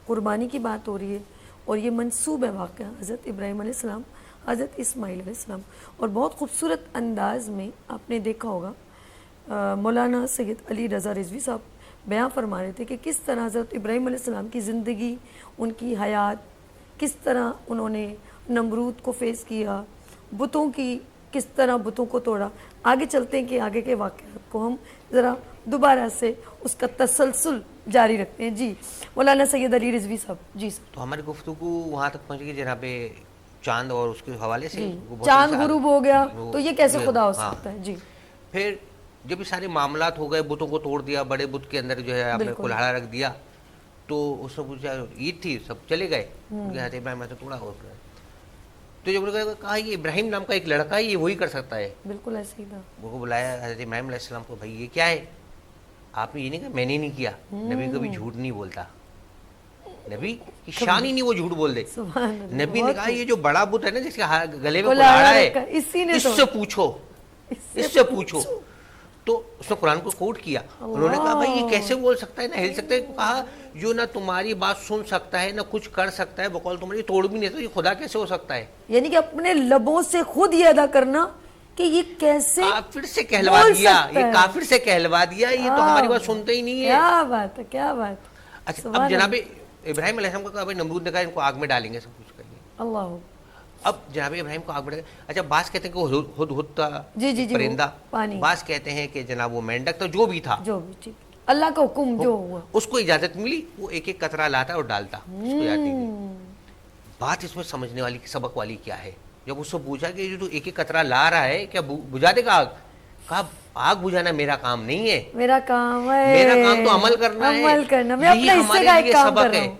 [SPEAKER 1] قربانی کی بات ہو رہی ہے اور یہ منسوب ہے واقعہ حضرت ابراہیم علیہ السلام حضرت اسماعیل علیہ السلام. اور بہت خوبصورت انداز میں آپ نے دیکھا ہوگا مولانا سید علی رضا رضوی صاحب بیان فرما رہے تھے کہ کس طرح حضرت ابراہیم علیہ السلام کی زندگی, ان کی حیات, کس طرح انہوں نے نمرود کو فیس کیا, بتوں کی کس طرح بتوں کو توڑا. آگے چلتے ہیں کہ آگے کے واقعات کو ہم ذرا دوبارہ سے اس کا تسلسل جاری رکھتے ہیں. جی مولانا سید علی رضوی صاحب. جی سر.
[SPEAKER 3] تو ہماری گفتگو وہاں تک پہنچ گئی جناب چاند اور اس کے حوالے سے.
[SPEAKER 1] چاند غروب ہو گیا تو یہ کیسے خدا ہو سکتا ہے. جی
[SPEAKER 3] پھر جب یہ سارے معاملات ہو گئے, بتوں کو توڑ دیا, بڑے بت کے اندر جو ہے آپ نے کلہاڑا رکھ دیا, تو اس نے پوچھا, عید تھی سب چلے گئے, حضرت ابراہیم نے توڑا ہو گیا. تو جب انہوں نے کہا یہ ابراہیم نام کا ایک لڑکا ہے, یہ وہی کر سکتا ہے.
[SPEAKER 1] بالکل ایسے ہی تھا.
[SPEAKER 3] وہ کو بلایا حضرت ابراہیم علیہ السلام کو, بھائی یہ کیا ہے, آپ نے یہ نہیں کہا میں نے نہیں کیا. نبی کبھی جھوٹ نہیں بولتا, نبی کی شان ہی نہیں وہ جھوٹ بول دے. نبی نے کہا یہ جو بڑا بت ہے نا جس کے گلے میں کلاڑا ہے, اس سے پوچھو, اس سے پوچھو. تو اس نے قرآن کو کوٹ کیا. انہوں نے کہا بھائی یہ کیسے بول سکتا ہے, نہ ہل سکتا ہے. کہا جو نہ تمہاری بات سن سکتا ہے نہ کچھ کر سکتا ہے, بقول تمہاری توڑ بھی نہیں سکتا, یہ خدا کیسے ہو سکتا ہے.
[SPEAKER 1] یعنی کہ اپنے لبوں سے خود یہ ادا کرنا کہ یہ کیسے
[SPEAKER 3] کافر سے کہلوا دیا, یہ کافر سے کہلوا دیا, یہ تو ہماری بات سنتے ہی نہیں ہے.
[SPEAKER 1] کیا بات ہے, کیا بات.
[SPEAKER 3] اچھا اب جناب ابراہیم علیہ السلام کو کہا بھائی نمرود نے کہا ان کو آگ میں ڈالیں گے, سب کچھ کریں گے.
[SPEAKER 1] اللہ.
[SPEAKER 3] اب جناب ابراہیم کو آگ میں ڈالیں. اچھا بعض کہتے ہیں کہ وہ ہد تھا پرندہ, بعض کہتے ہیں کہ جناب وہ مینڈک تھا, جو بھی تھا,
[SPEAKER 1] جو بھی اللہ کا حکم جو ہوا,
[SPEAKER 3] اس کو اجازت ملی, وہ ایک ایک قطرہ لاتا اور ڈالتا, اس کو اجازت نہیں ملی. بات اس میں سمجھنے والی سبق والی کیا ہے, جب اس سے پوچھا کہ جو تو ایک ایک قطرہ لا رہا ہے کیا بجھا دے گا آگ, کہا آگ بجھانا میرا کام نہیں ہے,
[SPEAKER 1] میرا کام ہے,
[SPEAKER 3] میرا کام تو عمل کرنا ہے.
[SPEAKER 1] عمل کرنا, میں اپنے حصے کا ایک کام کر رہا ہوں.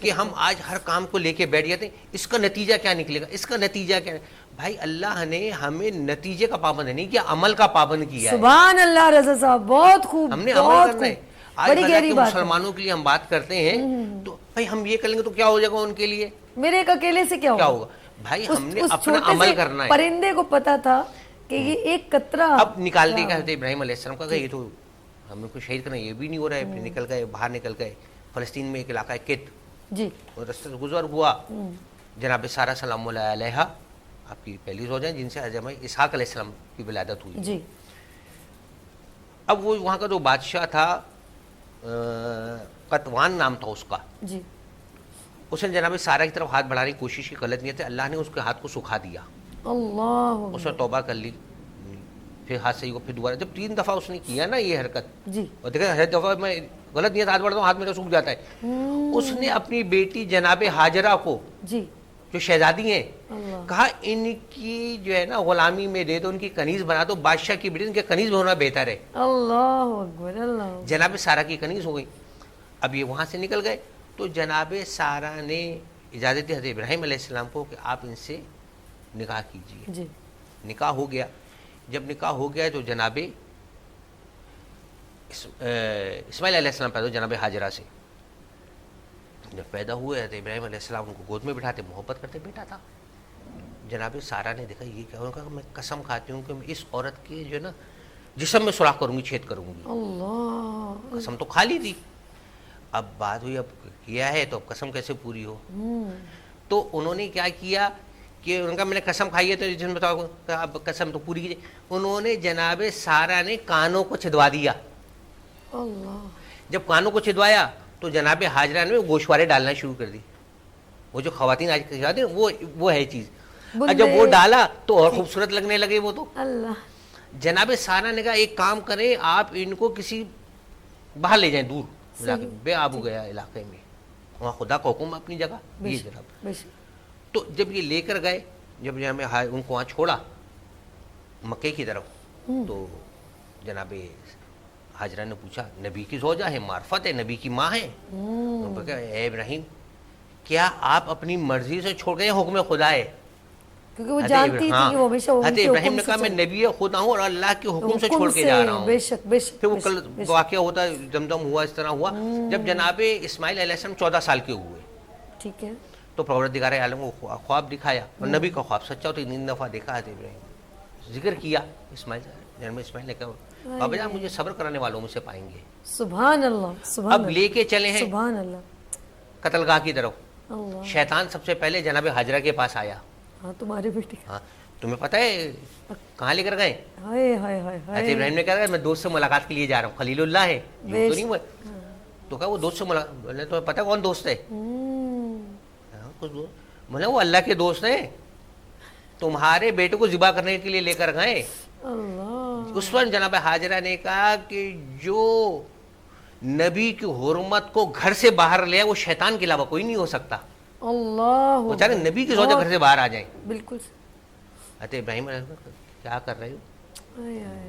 [SPEAKER 3] کہ ہم آج ہر کام کو لے کے بیٹھ جاتے ہیں, اس کا نتیجہ کیا نکلے گا, اس کا نتیجہ کیا. بھائی اللہ نے ہمیں نتیجے کا پابند نہیں کیا, عمل کا پابند کیا ہے.
[SPEAKER 1] سبحان اللہ رضا صاحب, بہت خوب,
[SPEAKER 3] ہم نے عمل کرنا ہے.
[SPEAKER 1] بڑی گہری بات.
[SPEAKER 3] مسلمانوں کے لیے ہم بات کرتے ہیں تو بھائی ہم یہ کر لیں گے تو کیا ہو جائے گا ان کے لیے,
[SPEAKER 1] میرے ایک اکیلے سے کیا ہوگا.
[SPEAKER 3] بھائی ہم نے اپنا عمل کرنا ہے.
[SPEAKER 1] پرندے کو پتا تھا کہ یہ ایک قطرہ
[SPEAKER 3] اب نکال دے گا. حضرت ابراہیم علیہ السلام کا یہ تو ہمیں کو شہید کرنا, یہ بھی نہیں ہو رہا ہے. پھر نکل گئے, باہر نکل گئے. فلسطین میں ایک علاقہ ہے کت,
[SPEAKER 1] جی
[SPEAKER 3] رستے سے گزر ہوا. جناب سارہ سلام اللہ علیہا آپ کی پہلی زوجہ ہیں, جن سے حضرت اسحاق علیہ السلام کی ولادت ہوئی.
[SPEAKER 1] جی
[SPEAKER 3] اب وہ وہاں کا جو بادشاہ تھا, قطوان نام تھا اس کا,
[SPEAKER 1] جی
[SPEAKER 3] اس نے جناب سارہ کی طرف ہاتھ بڑھانے کی کوشش کی, غلط نیت ہے, اللہ نے اس کے ہاتھ کو سکھا دیا.
[SPEAKER 1] اللہ.
[SPEAKER 3] اس نے توبہ کر لی, پھر ہاتھ سے پھر دوبارہ, جب 3 دفعہ اس نے کیا نا یہ حرکت,
[SPEAKER 1] جی
[SPEAKER 3] اور دیکھیں ہر دفعہ میں غلط نیت ہاتھ بڑھتا ہوں, ہاتھ میرا سوکھ جاتا ہے. اس نے اپنی بیٹی جناب ہاجرہ کو,
[SPEAKER 1] جی
[SPEAKER 3] جو شہزادی ہیں, کہا ان کی جو ہے نا غلامی میں دے دو, ان کی کنیز بنا دو, بادشاہ کی بیٹی ان کے کنیز میں ہونا بہتر ہے.
[SPEAKER 1] اللہ اکبر. اللہ.
[SPEAKER 3] جناب سارہ کی کنیز ہو گئی. اب یہ وہاں سے نکل گئے تو جناب سارہ نے اجازت دی حضرت ابراہیم علیہ السلام کو کہ آپ ان سے نکاح کیجیے.
[SPEAKER 1] جی
[SPEAKER 3] نکاح ہو گیا. جب نکاح ہو گیا تو جناب اسماعیل علیہ السلام پیدا جناب ہاجرہ سے. جب پیدا ہوئے حضرت ابراہیم علیہ السلام ان کو گود میں بٹھاتے, محبت کرتے, بیٹا تھا. جناب سارہ نے دیکھا یہ کیا, انہوں نے کہا میں قسم کھاتی ہوں کہ میں اس عورت کے جو ہے نا جسم میں سوراخ کروں گی, چھید کروں گی.
[SPEAKER 1] اللہ.
[SPEAKER 3] قسم تو کھا لی تھی, اب بات ہوئی, اب کیا ہے تو اب قسم کیسے پوری ہو. تو انہوں نے کیا کیا کہ ان کا میں نے قسم کھائی ہے تو جس میں بتاؤ اب قسم تو پوری کیجیے. انہوں نے جناب سارہ نے کانوں کو چھدوا دیا.
[SPEAKER 1] اللہ.
[SPEAKER 3] جب کانوں کو چھدوایا تو جناب ہاجرہ نے گوشوارے ڈالنا شروع کر دی. وہ جو خواتین آج کھاتے ہیں وہ ہے چیز. اور جب وہ ڈالا تو اور خوبصورت لگنے لگے وہ تو.
[SPEAKER 1] اللہ.
[SPEAKER 3] جناب سارہ نے کہا ایک کام کریں, آپ ان کو کسی باہر لے جائیں, دور علاقے, بے آبو گیا علاقے میں, وہاں خدا کا حکم اپنی جگہ. یہ جناب تو جب یہ لے کر گئے, جب ان کو وہاں چھوڑا مکے کی طرف, تو جناب ہاجرہ نے پوچھا, نبی کی زوجہ ہے, معرفت ہے, نبی کی ماں ہے, اے ابراہیم کیا آپ اپنی مرضی سے چھوڑ گئے, حکم خدا ہے؟
[SPEAKER 1] کیونکہ وہ جانتی تھی کہ وہ ہمیشہ
[SPEAKER 3] حضرت ابراہیم نے کہا میں نبی خدا ہوں اور اللہ کے حکم سے چھوڑ کے جا رہا ہوں.
[SPEAKER 1] بے شک بے شک.
[SPEAKER 3] پھر وہ کل واقعہ ہوتا, زمزم ہوا, اس طرح ہوا. جب جناب اسماعیل علیہ السلام 14 سال کے ہوئے,
[SPEAKER 1] ٹھیک ہے,
[SPEAKER 3] تو پروردگار عالم کو خواب دکھایا, اور نبی کا خواب سچا ہوتا, 3 دفعہ دیکھا حضرت ابراہیم, ذکر کیا اسماعیل. جناب اسماعیل نے کہا بابا جان مجھے صبر کرنے والوں مجھ سے پائیں گے.
[SPEAKER 1] سبحان اللہ. سبحان
[SPEAKER 3] اب لے کے چلے ہیں
[SPEAKER 1] سبحان اللہ
[SPEAKER 3] قتل گاہ کی طرف.
[SPEAKER 1] اللہ.
[SPEAKER 3] شیطان سب سے پہلے جناب ہاجرہ کے پاس آیا,
[SPEAKER 1] ہاں تمہارے بیٹے
[SPEAKER 3] ہاں تمہیں پتہ ہے کہاں لے کر گئے؟
[SPEAKER 1] ہائے ہائے ہائے
[SPEAKER 3] حضرت ابراہیم نے کہا میں دوست سے ملاقات کے لیے جا رہا ہوں، خلیل اللہ ہے یہ تو نہیں ہوا، تو کہا وہ دوست سے ملاقات، تمہیں پتہ کون دوست ہے؟ بولا وہ اللہ کے دوست ہیں، تمہارے بیٹے کو ذبح کرنے کے لیے لے کر گئے۔ اس وقت جناب حاجرہ نے کہا کہ جو نبی کی حرمت کو گھر سے باہر لے آئے وہ شیطان کے علاوہ کوئی نہیں ہو سکتا۔
[SPEAKER 1] اللہ
[SPEAKER 3] وہ چاہے نبی کی زوجہ گھر سے باہر آ جائیں۔
[SPEAKER 1] بالکل۔
[SPEAKER 3] حضرت ابراہیم علیہ السلام کیا کر رہے ہو؟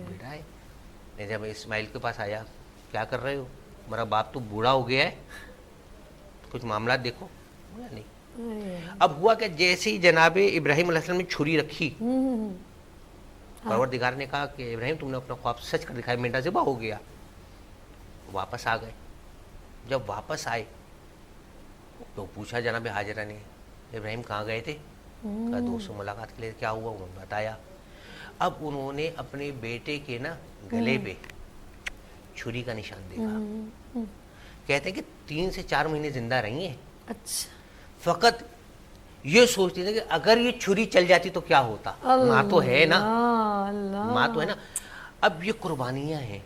[SPEAKER 3] بیٹا ہے، میں جب اسماعیل کے پاس آیا، کیا کر رہے ہو؟ میرا باپ تو بوڑھا ہو گیا ہے، کچھ معاملات دیکھو۔ بولا نہیں۔ اب ہوا کہ جیسے ہی جناب ابراہیم علیہ السلام نے چھری رکھی، پروردگار نے کہا کہ ابراہیم تم نے اپنا خواب سچ کر دکھایا، مینڈا ذبح ہو گیا۔ واپس آ گئے۔ جب واپس آئے تو پوچھا جناب حاجرہ نے ابراہیم کہاں گئے تھے؟ کہا دوست سے ملاقات کے لیے۔ کیا ہوا؟ انہوں نے بتایا۔ اب انہوں نے اپنے بیٹے کے نا گلے پہ چھری کا نشان دیکھا۔ کہتے ہیں کہ 3 سے 4 مہینے زندہ رہی ہیں،
[SPEAKER 1] اچھا،
[SPEAKER 3] فقط یہ سوچتے تھے کہ اگر یہ چھری چل جاتی تو کیا ہوتا، ماں تو ہے نا، ماں تو ہے نا۔ اب یہ قربانیاں ہیں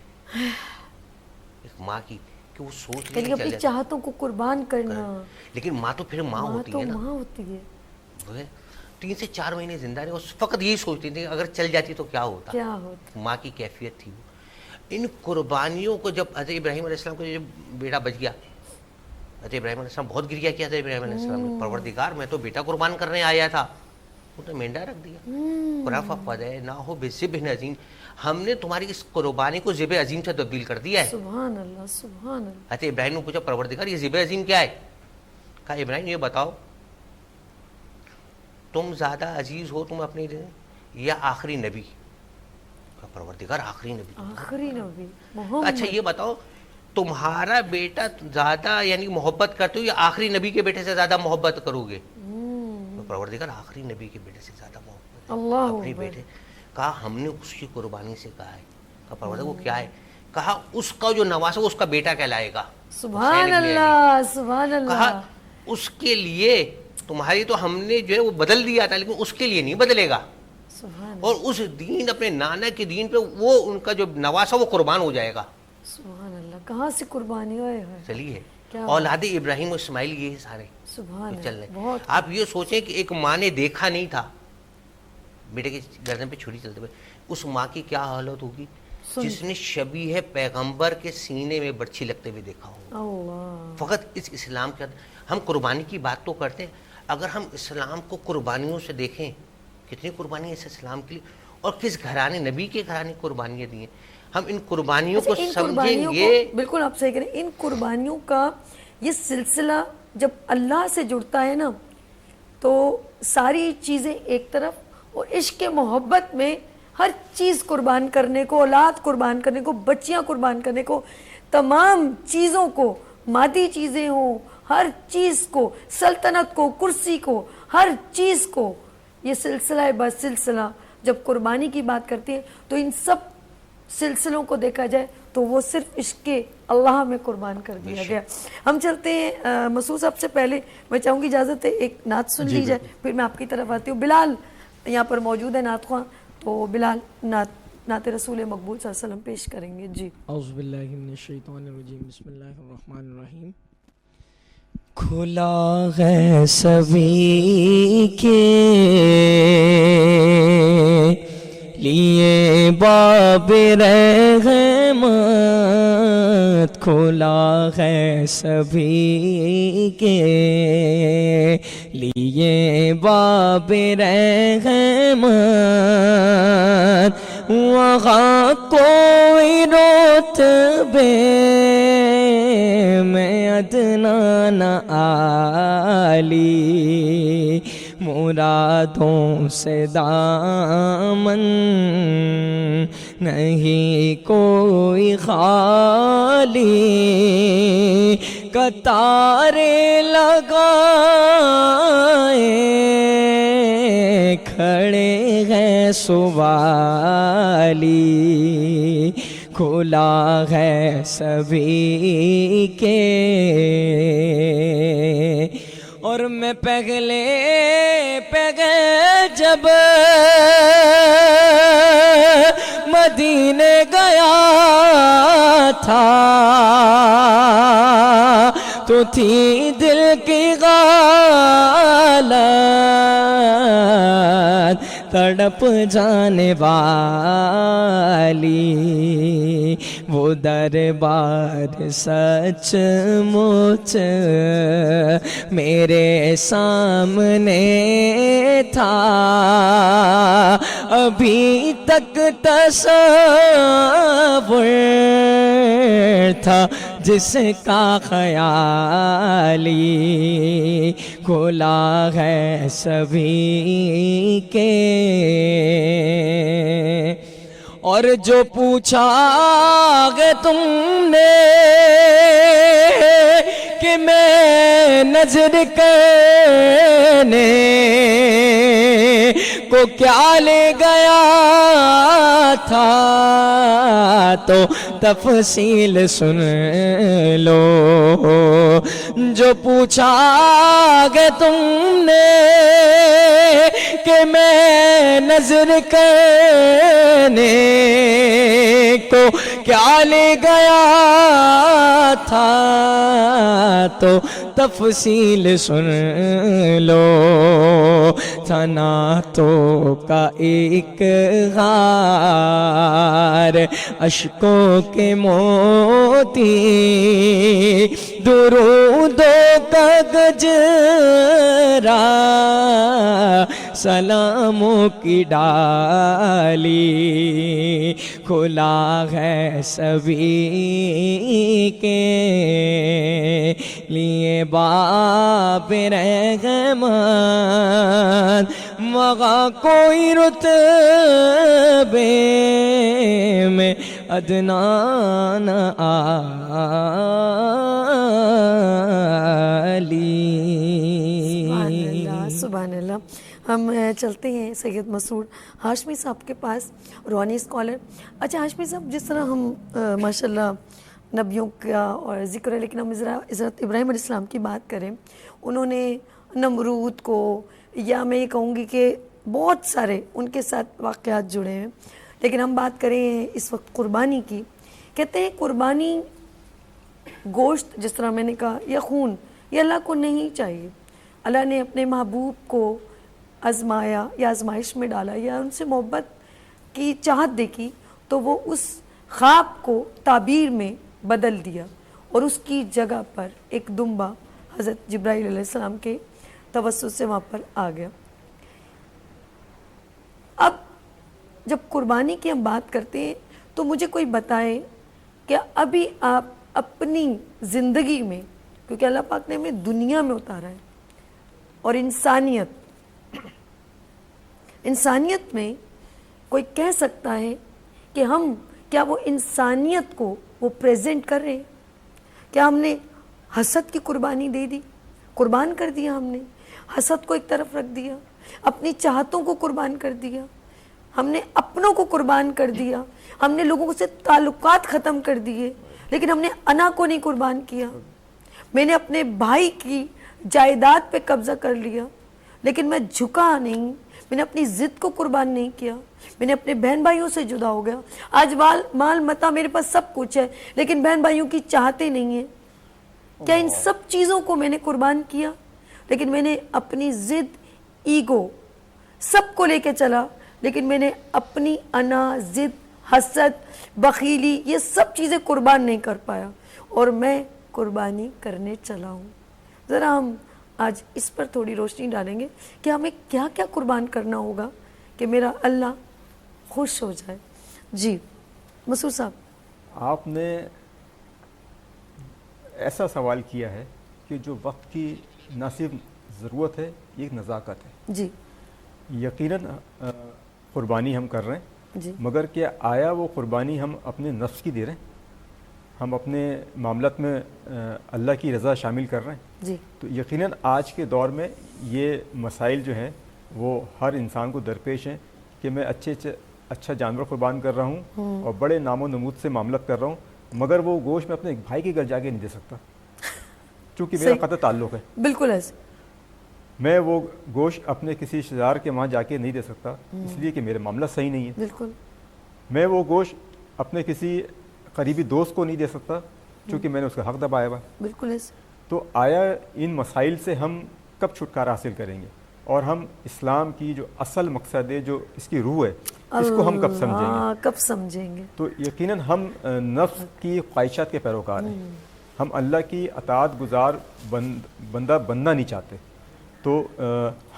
[SPEAKER 3] ایک ماں کی کہ وہ سوچ رہی ہے
[SPEAKER 1] اپنی چاہتوں کو قربان کرنا،
[SPEAKER 3] لیکن ماں تو پھر ماں ہوتی ہے نا،
[SPEAKER 1] ماں ہوتی ہے۔
[SPEAKER 3] وہ 3 سے 4 مہینے زندہ رہے، فقط یہی سوچتی تھی کہ اگر چل جاتی تو کیا ہوتا، ماں کی کیفیت تھی وہ۔ ان قربانیوں کو جب حضرت ابراہیم علیہ السلام کو جب بیٹا بچ گیا، حضرت ابراہیم علیہ السلام بہت گریہ کیا حضرت ابراہیم علیہ السلام نے، پروردگار میں تو بیٹا قربان کرنے آیا تھا، وہ تو مینڈا رکھ دیا۔ فَفَدَيْنَاهُ بِذِبْحٍ عَظِيمٍ، ہم نے تمہاری اس قربانی کو ذبح عظیم سے تبدیل کر دیا ہے۔
[SPEAKER 1] سبحان اللہ، سبحان اللہ۔
[SPEAKER 3] حضرت ابراہیم نے پوچھا پروردگار یہ ذبح عظیم کیا ہے؟ کہا ابراہیم یہ بتاؤ تم زیادہ عزیز ہو تم اپنے یا آخری نبی؟ کہا پروردگار آخری نبی۔
[SPEAKER 1] آخری نبی
[SPEAKER 3] اچھا یہ بتاؤ تمہارا بیٹا زیادہ یعنی محبت کرتے ہو یا آخری نبی کے بیٹے سے زیادہ محبت کرو گے؟ پروردگار آخری نبی کے بیٹے سے زیادہ محبت
[SPEAKER 1] اللہ
[SPEAKER 3] اپنے بیٹے۔ کہا ہم نے اس کی قربانی سے کہا ہے۔ کہا پروردگار وہ کیا ہے؟ کہا اس کا جو نواسا اس کا بیٹا کہلائے گا۔
[SPEAKER 1] سبحان اللہ، سبحان اللہ۔
[SPEAKER 3] کہا اس کے لیے تمہاری تو ہم نے جو ہے وہ بدل دیا تھا لیکن اس کے لیے نہیں بدلے گا، اور اس دین اپنے نانا کے دین پہ وہ ان کا جو نواسا وہ قربان ہو جائے گا۔
[SPEAKER 1] سبحان اللہ، کہاں سے قربانی ہوئے
[SPEAKER 3] چلیے اولاد ابراہیم و اسماعیل یہ سارے چل رہے۔ آپ یہ سوچیں کہ ایک ماں نے دیکھا نہیں تھا بیٹے کے گردن پہ چھری چلتے ہوئے، اس ماں کی کیا حالت ہوگی جس نے شبیہ پیغمبر کے سینے میں برچھی لگتے ہوئے دیکھا ہوگا۔ فقط اس اسلام کے ہم قربانی کی بات تو کرتے ہیں، اگر ہم اسلام کو قربانیوں سے دیکھیں کتنی قربانی اس اسلام کے لیے، اور کس گھرانے نبی کے گھرانے قربانیاں دی ہیں، ہم ان قربانیوں کو سمجھیں گے۔
[SPEAKER 1] بالکل آپ صحیح کریں، ان قربانیوں کا یہ سلسلہ جب اللہ سے جڑتا ہے نا تو ساری چیزیں ایک طرف، اور عشق محبت میں ہر چیز قربان کرنے کو، اولاد قربان کرنے کو، بچیاں قربان کرنے کو، تمام چیزوں کو، مادی چیزیں ہوں، ہر چیز کو، سلطنت کو، کرسی کو، ہر چیز کو، یہ سلسلہ بس سلسلہ جب قربانی کی بات کرتے ہیں تو ان سب سلسلوں کو دیکھا جائے تو وہ صرف عشق اللہ میں قربان کر دیا گیا۔ ہم چلتے ہیں مسعود صاحب سے پہلے میں چاہوں گی اجازت ہے ایک نعت سن لی جائے، پھر میں آپ کی طرف آتی ہوں۔ بلال یہاں پر موجود ہے نعت خواں، تو بلال نعت رسول مقبول صلی اللہ علیہ وسلم پیش کریں گے۔ جی
[SPEAKER 4] اعوذ باللہ من الشیطان الرجیم، بسم اللہ الرحمن الرحیم۔ کھلا ہے سبھی کے لیے باب رحمت، کھلا ہے سبھی کے لیے باب رحمت، وہاں کوئی رتبے میں ادنا نہ عالی، مرادوں سے دامن نہیں کوئی خالی، قطاریں لگائے کھڑے ہیں سوالی، کھلا ہے سبھی کے اور میں پہلے جب مدینے گیا تھا تو تھی دل کی غالت تڑپ جانے والی، وہ دربار سچ مچ میرے سامنے تھا، ابھی تک تصور تھا جس کا خیالی کھلا ہے سبھی کے، اور جو پوچھا گے تم نے کہ میں نظر کرنے کو کیا لے گیا تھا، تو تفصیل سن لو، جو پوچھا گے تم نے کہ میں نظر کرنے کو کیا لے گیا تھا، تو تفصیل سن لو، تھنا تو کا ایک غار، اشکوں کے موتی، درود کا گجرا، سلاموں کی ڈالی، کھلا ہے سبھی کے لیے باب رحمت، مغا کوئی رتبے میں ادنا نہ عالی۔
[SPEAKER 1] سبحان اللہ۔ ہم چلتے ہیں سید مسعود ہاشمی صاحب کے پاس، روحانی اسکالر۔ اچھا ہاشمی صاحب، جس طرح ہم ماشاءاللہ نبیوں کا اور ذکر ہے، لیکن ہم حضرت ابراہیم علیہ السلام کی بات کریں، انہوں نے نمرود کو، یا میں یہ کہوں گی کہ بہت سارے ان کے ساتھ واقعات جڑے ہیں، لیکن ہم بات کریں اس وقت قربانی کی۔ کہتے ہیں قربانی گوشت، جس طرح میں نے کہا، یا خون، یہ اللہ کو نہیں چاہیے۔ اللہ نے اپنے محبوب کو آزمایا یا آزمائش میں ڈالا یا ان سے محبت کی چاہت دیکھی، تو وہ اس خواب کو تعبیر میں بدل دیا اور اس کی جگہ پر ایک دمبا حضرت جبرائیل علیہ السلام کے توسط سے وہاں پر آ گیا۔ اب جب قربانی کی ہم بات کرتے ہیں تو مجھے کوئی بتائے کہ ابھی آپ اپنی زندگی میں، کیونکہ اللہ پاک نے ہمیں دنیا میں اتارا ہے، اور انسانیت میں کوئی کہہ سکتا ہے کہ ہم کیا وہ انسانیت کو وہ پریزنٹ کر رہے ہیں؟ کیا ہم نے حسد کی قربانی دے دی، قربان کر دیا؟ ہم نے حسد کو ایک طرف رکھ دیا، اپنی چاہتوں کو قربان کر دیا، ہم نے اپنوں کو قربان کر دیا، ہم نے لوگوں سے تعلقات ختم کر دیے، لیکن ہم نے انا کو نہیں قربان کیا۔ میں نے اپنے بھائی کی جائیداد پہ قبضہ کر لیا، لیکن میں جھکا نہیں، میں نے اپنی ضد کو قربان نہیں کیا، میں نے اپنے بہن بھائیوں سے جدا ہو گیا۔ آج مال متا میرے پاس سب کچھ ہے، لیکن بہن بھائیوں کی چاہتے نہیں ہیں۔ کیا ان سب چیزوں کو میں نے قربان کیا؟ لیکن میں نے اپنی ضد، ایگو، سب کو لے کے چلا، لیکن میں نے اپنی انا، ضد، حسد، بخیلی، یہ سب چیزیں قربان نہیں کر پایا، اور میں قربانی کرنے چلا ہوں۔ ذرا ہم آج اس پر تھوڑی روشنی ڈالیں گے کہ ہمیں کیا کیا قربان کرنا ہوگا کہ میرا اللہ خوش ہو جائے۔ جی مسعود صاحب،
[SPEAKER 2] آپ نے ایسا سوال کیا ہے کہ جو وقت کی نہ صرف ضرورت ہے، یہ ایک نزاکت ہے۔
[SPEAKER 1] جی
[SPEAKER 2] یقیناً قربانی ہم کر رہے ہیں،
[SPEAKER 1] جی،
[SPEAKER 2] مگر کیا آیا وہ قربانی ہم اپنے نفس کی دے رہے ہیں؟ ہم اپنے معاملات میں اللہ کی رضا شامل کر رہے ہیں؟
[SPEAKER 1] جی،
[SPEAKER 2] تو یقیناً آج کے دور میں یہ مسائل جو ہیں وہ ہر انسان کو درپیش ہیں کہ میں اچھا جانور قربان کر رہا ہوں اور بڑے نام و نمود سے معاملات کر رہا ہوں، مگر وہ گوشت میں اپنے ایک بھائی کے گھر جا کے نہیں دے سکتا، چونکہ میرا قطع تعلق ہے۔
[SPEAKER 1] بالکل ایسے۔
[SPEAKER 2] میں وہ گوشت اپنے کسی رشتہ دار کے وہاں جا کے نہیں دے سکتا اس لیے کہ میرے معاملہ صحیح نہیں ہے.
[SPEAKER 1] بالکل.
[SPEAKER 2] میں وہ گوشت اپنے کسی قریبی دوست کو نہیں دے سکتا چونکہ میں نے اس کا حق دبایا ہوا.
[SPEAKER 1] بالکل ایسے.
[SPEAKER 2] تو آیا ان مسائل سے ہم کب چھٹکارا حاصل کریں گے اور ہم اسلام کی جو اصل مقصد ہے جو اس کی روح ہے اس کو ہم کب سمجھیں گے؟
[SPEAKER 1] کب سمجھیں گے؟
[SPEAKER 2] تو یقیناً ہم نفس کی خواہشات کے پیروکار ہیں. ہم اللہ کی اطاعت گزار بندہ بننا نہیں چاہتے. تو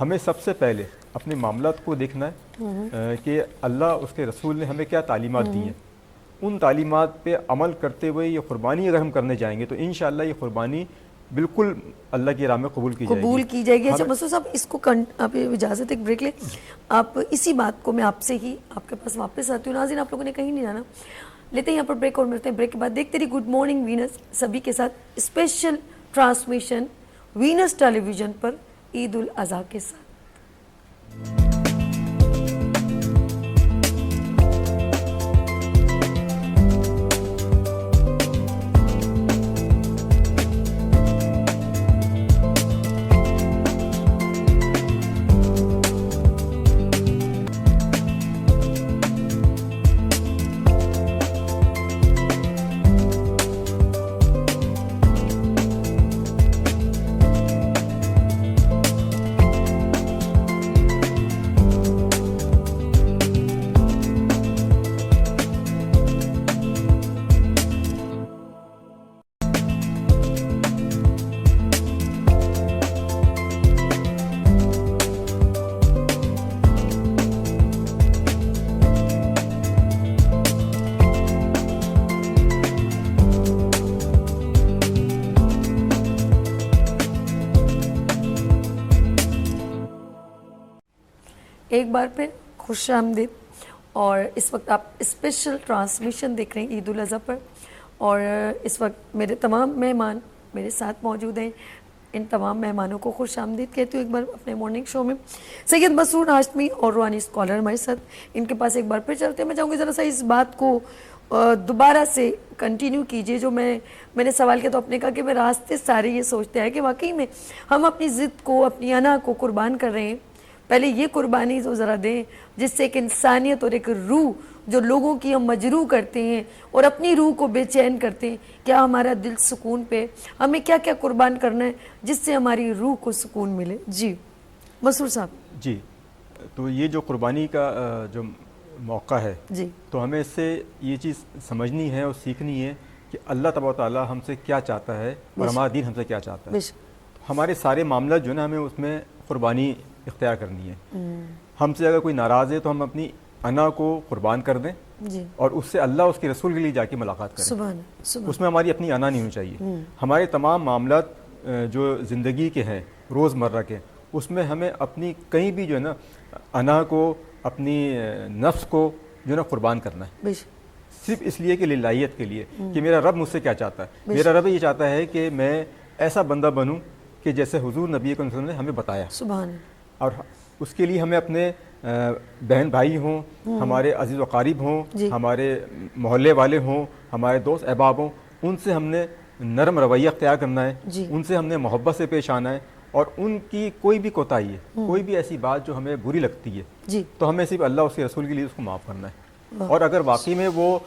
[SPEAKER 2] ہمیں سب سے پہلے اپنے معاملات کو دیکھنا ہے کہ اللہ اس کے رسول نے ہمیں کیا تعلیمات دی ہیں. ان تعلیمات پہ عمل کرتے ہوئے یہ قربانی اگر ہم کرنے جائیں گے تو انشاءاللہ یہ قربانی بالکل اللہ کی راہ میں قبول کی جائے گی.
[SPEAKER 1] اچھا مسعود صاحب اس کو آپ اجازت ایک بریک لیں. آپ اسی بات کو میں آپ سے ہی آپ کے پاس واپس آتی ہوں. ناظرین آپ لوگوں نے کہیں نہیں جانا, لیتے ہیں یہاں پر بریک اور ملتے ہیں بریک کے بعد. دیکھتے رہیے گڈ مارننگ وینس سبھی کے ساتھ اسپیشل ٹرانسمیشن وینس ٹیلی ویژن پر عید الاضحیٰ کے ساتھ. ایک بار پھر خوش آمدید. اور اس وقت آپ اسپیشل ٹرانسمیشن دیکھ رہے ہیں عید الاضحیٰ پر, اور اس وقت میرے تمام مہمان میرے ساتھ موجود ہیں. ان تمام مہمانوں کو خوش آمدید کہتی ہوں ایک بار اپنے مارننگ شو میں. سید مسعود ہاشمی اور روحانی اسکالر ہمارے ساتھ, ان کے پاس ایک بار پھر چلتے ہیں. میں چاہوں گی ذرا سا اس بات کو دوبارہ سے کنٹینیو کیجئے جو میں نے سوال کیا تو آپ نے کہا کہ میں راستے سارے یہ سوچتے ہیں کہ واقعی میں ہم اپنی ضد کو اپنی انا کو قربان کر رہے ہیں. پہلے یہ قربانی تو ذرا دیں جس سے ایک انسانیت اور ایک روح جو لوگوں کی ہم مجروح کرتے ہیں اور اپنی روح کو بے چین کرتے ہیں, کیا ہمارا دل سکون پہ, ہمیں کیا کیا قربان کرنا ہے جس سے ہماری روح کو سکون ملے. جی مسعود صاحب.
[SPEAKER 2] جی تو یہ جو قربانی کا جو موقع ہے
[SPEAKER 1] جی
[SPEAKER 2] تو ہمیں اس سے یہ چیز سمجھنی ہے اور سیکھنی ہے کہ اللہ تبارک و تعالیٰ ہم سے کیا چاہتا ہے اور ہمارا دین ہم سے کیا چاہتا ہے. ہمارے سارے معاملات جو ہے نا ہمیں اس میں قربانی اختیار کرنی ہے. ہم سے اگر کوئی ناراض ہے تو ہم اپنی انا کو قربان کر دیں اور اس سے اللہ اس کے رسول کے لیے جا کے ملاقات کریں. اس میں ہماری اپنی انا نہیں ہونی چاہیے. ہمارے تمام معاملات جو زندگی کے ہیں روز مرہ کے اس میں ہمیں اپنی کہیں بھی جو ہے نا انا کو اپنی نفس کو جو ہے نا قربان کرنا ہے, صرف اس لیے کہ للہیت کے لیے کہ میرا رب مجھ سے کیا چاہتا ہے. میرا رب یہ چاہتا ہے کہ میں ایسا بندہ بنوں کہ جیسے حضور نبی صلی اللہ علیہ وسلم نے ہمیں بتایا. اور اس کے لیے ہمیں اپنے بہن بھائی ہوں, ہمارے عزیز و قریب ہوں, ہمارے محلے والے ہوں, ہمارے دوست احباب ہوں, ان سے ہم نے نرم رویہ اختیار کرنا ہے, ان سے ہم نے محبت سے پیش آنا ہے. اور ان کی کوئی بھی کوتاہی ہے, کوئی بھی ایسی بات جو ہمیں بری لگتی ہے تو ہمیں صرف اللہ اس کے رسول کے لیے اس کو معاف کرنا ہے. اور اگر واقعی میں وہ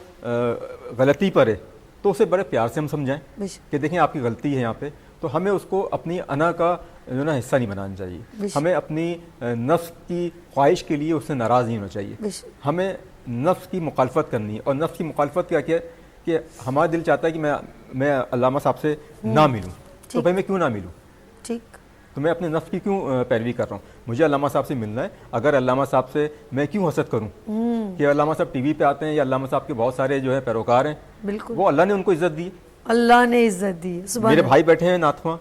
[SPEAKER 2] غلطی پر ہے تو اسے بڑے پیار سے ہم سمجھائیں کہ دیکھیں آپ کی غلطی ہے یہاں پہ, تو ہمیں اس کو اپنی انا کا جو نا حصہ نہیں بنانا چاہیے. ہمیں اپنی نفس کی خواہش کے لیے اس سے ناراض نہیں ہونا چاہیے. ہمیں نفس کی مخالفت کرنی ہے. اور نفس کی مخالفت کیا ہے کہ ہمارا دل چاہتا ہے کہ میں علامہ صاحب سے نہ ملوں, تو بھائی میں کیوں نہ ملوں, تو میں اپنے نفس کی کیوں پیروی کر رہا ہوں. مجھے علامہ صاحب سے ملنا ہے, اگر علامہ صاحب سے میں کیوں حسد کروں کہ علامہ صاحب ٹی وی پہ آتے ہیں یا علامہ صاحب کے بہت سارے جو ہے پیروکار ہیں, وہ اللہ نے ان کو عزت دی,
[SPEAKER 1] اللہ نے عزت دی.
[SPEAKER 2] میرے بھائی بیٹھے ہیں نعت خواں,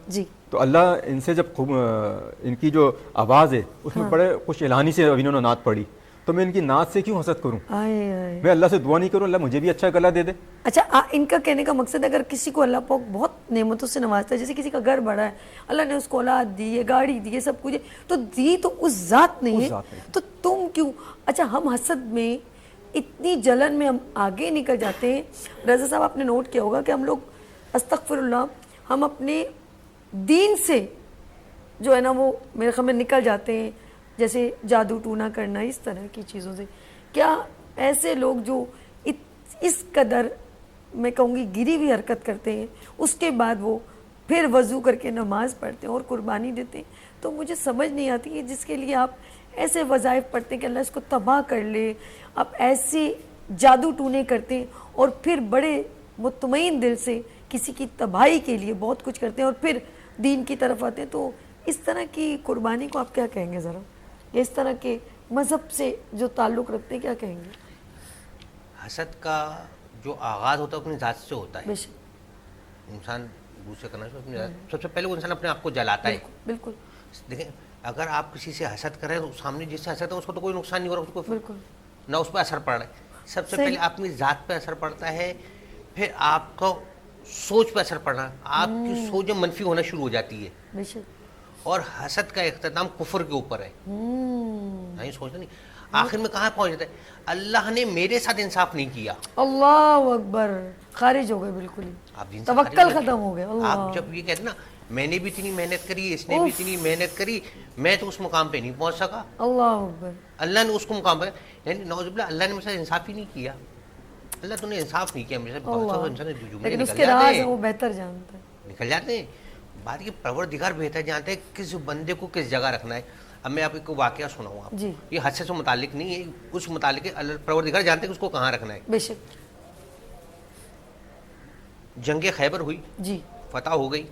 [SPEAKER 2] تو اللہ ان سے جب ان کی جو آواز ہے اس میں بڑے خوش الہانی سے انہوں نے نعت پڑھی, تو میں ان کی نعت سے کیوں حسد کروں. میں اللہ سے دعا نہیں کروں اللہ مجھے بھی اچھا گلا دے دے.
[SPEAKER 1] اچھا ان کا کہنے کا مقصد اگر کسی کو اللہ پاک بہت نعمتوں سے نوازتا ہے, جیسے کسی کا گھر بڑا ہے, اللہ نے اس کو اولاد دی ہے, گاڑی دی ہے, سب کچھ ہے, تو دی تو اس ذات نہیں ہے, تو تم کیوں. اچھا ہم حسد میں اتنی جلن میں ہم آگے نکل جاتے ہیں. رضا صاحب آپ نے نوٹ کیا ہوگا کہ ہم لوگ استغفر اللہ ہم اپنے دین سے جو ہے نا وہ میرے خیال میں نکل جاتے ہیں، جیسے جادو ٹونا کرنا، اس طرح کی چیزوں سے. کیا ایسے لوگ جو اس قدر میں کہوں گی گری ہوئی حرکت کرتے ہیں، اس کے بعد وہ پھر وضو کر کے نماز پڑھتے ہیں اور قربانی دیتے ہیں، تو مجھے سمجھ نہیں آتی ہے جس کے لیے آپ ایسے وظائف پڑھتے ہیں کہ اللہ اس کو تباہ کر لے، آپ ایسے جادو ٹونے کرتے ہیں اور پھر بڑے مطمئن دل سے کسی کی تباہی کے لیے بہت کچھ کرتے ہیں اور پھر دین کی طرف آتے ہیں. تو اس طرح کی قربانی کو آپ کیا کہیں گے ذرا؟ اس طرح کے مذہب سے جو تعلق رکھتے ہیں کیا کہیں گے؟
[SPEAKER 3] حسد کا جو آغاز ہوتا ہے اپنی ذات سے ہوتا ہے.
[SPEAKER 1] بے شک
[SPEAKER 3] انسان دوسرے کرنا اپنی ذات، سب سے پہلے وہ انسان اپنے آپ کو جلاتا ہے.
[SPEAKER 1] بالکل.
[SPEAKER 3] دیکھیں اگر آپ کسی سے حسد کر رہے ہیں تو سامنے جس سے حسد ہے اس کو تو کوئی نقصان نہیں ہو رہا، اس کو
[SPEAKER 1] بالکل
[SPEAKER 3] نہ اس پہ اثر پڑ رہا ہے. سب سے پہلے اپنی ذات پہ اثر پڑتا ہے، پھر آپ کو سوچ پہ اثر پڑنا، آپ کی سوچ منفی ہونا شروع ہو جاتی ہے.
[SPEAKER 1] بے شک.
[SPEAKER 3] اور حسد کا اختتام کفر کے اوپر ہے. نہیں سوچنا نہیں، آخر میں کہاں پہنچ جاتا ہے؟ اللہ نے میرے ساتھ انصاف نہیں کیا.
[SPEAKER 1] اللہ اکبر، خارج ہو گئے بالکل ہی،
[SPEAKER 3] آپ دین سے
[SPEAKER 1] توکل
[SPEAKER 3] خارج ہو
[SPEAKER 1] ختم ہو گیا. اللہ
[SPEAKER 3] آپ جب یہ کہتے ہیں نا میں نے بھی اتنی محنت کری، اس نے بھی اتنی محنت کری، میں تو اس مقام پہ نہیں پہنچ سکا،
[SPEAKER 1] اللہ اکبر.
[SPEAKER 3] اللہ نے اس کو مقام پہ، یعنی نعوذ باللہ اللہ نے میرے ساتھ انصاف ہی نہیں کیا. اللہ تو نے انصاف نہیں کیا میرے ساتھ. بہت سارے انسان جملے
[SPEAKER 1] لیکن اس
[SPEAKER 3] نکل
[SPEAKER 1] کے راز
[SPEAKER 3] جاتے
[SPEAKER 1] ہیں
[SPEAKER 3] ہیں،
[SPEAKER 1] وہ بہتر جانتا ہے.
[SPEAKER 3] نکل جاتے ہیں. بات یہ پروردگار بہتر جانتے ہیں کس بندے کو کس جگہ رکھنا ہے. اب میں آپ کو واقعہ سناؤں آپ
[SPEAKER 1] جی.
[SPEAKER 3] یہ حد سے متعلق نہیں ہے، اس متعلق اللہ پروردگار جانتے ہیں کہ اس کو کہاں رکھنا ہے.
[SPEAKER 1] بے شک.
[SPEAKER 3] جنگ خیبر ہوئی،
[SPEAKER 1] جی.
[SPEAKER 3] فتح ہو گئی،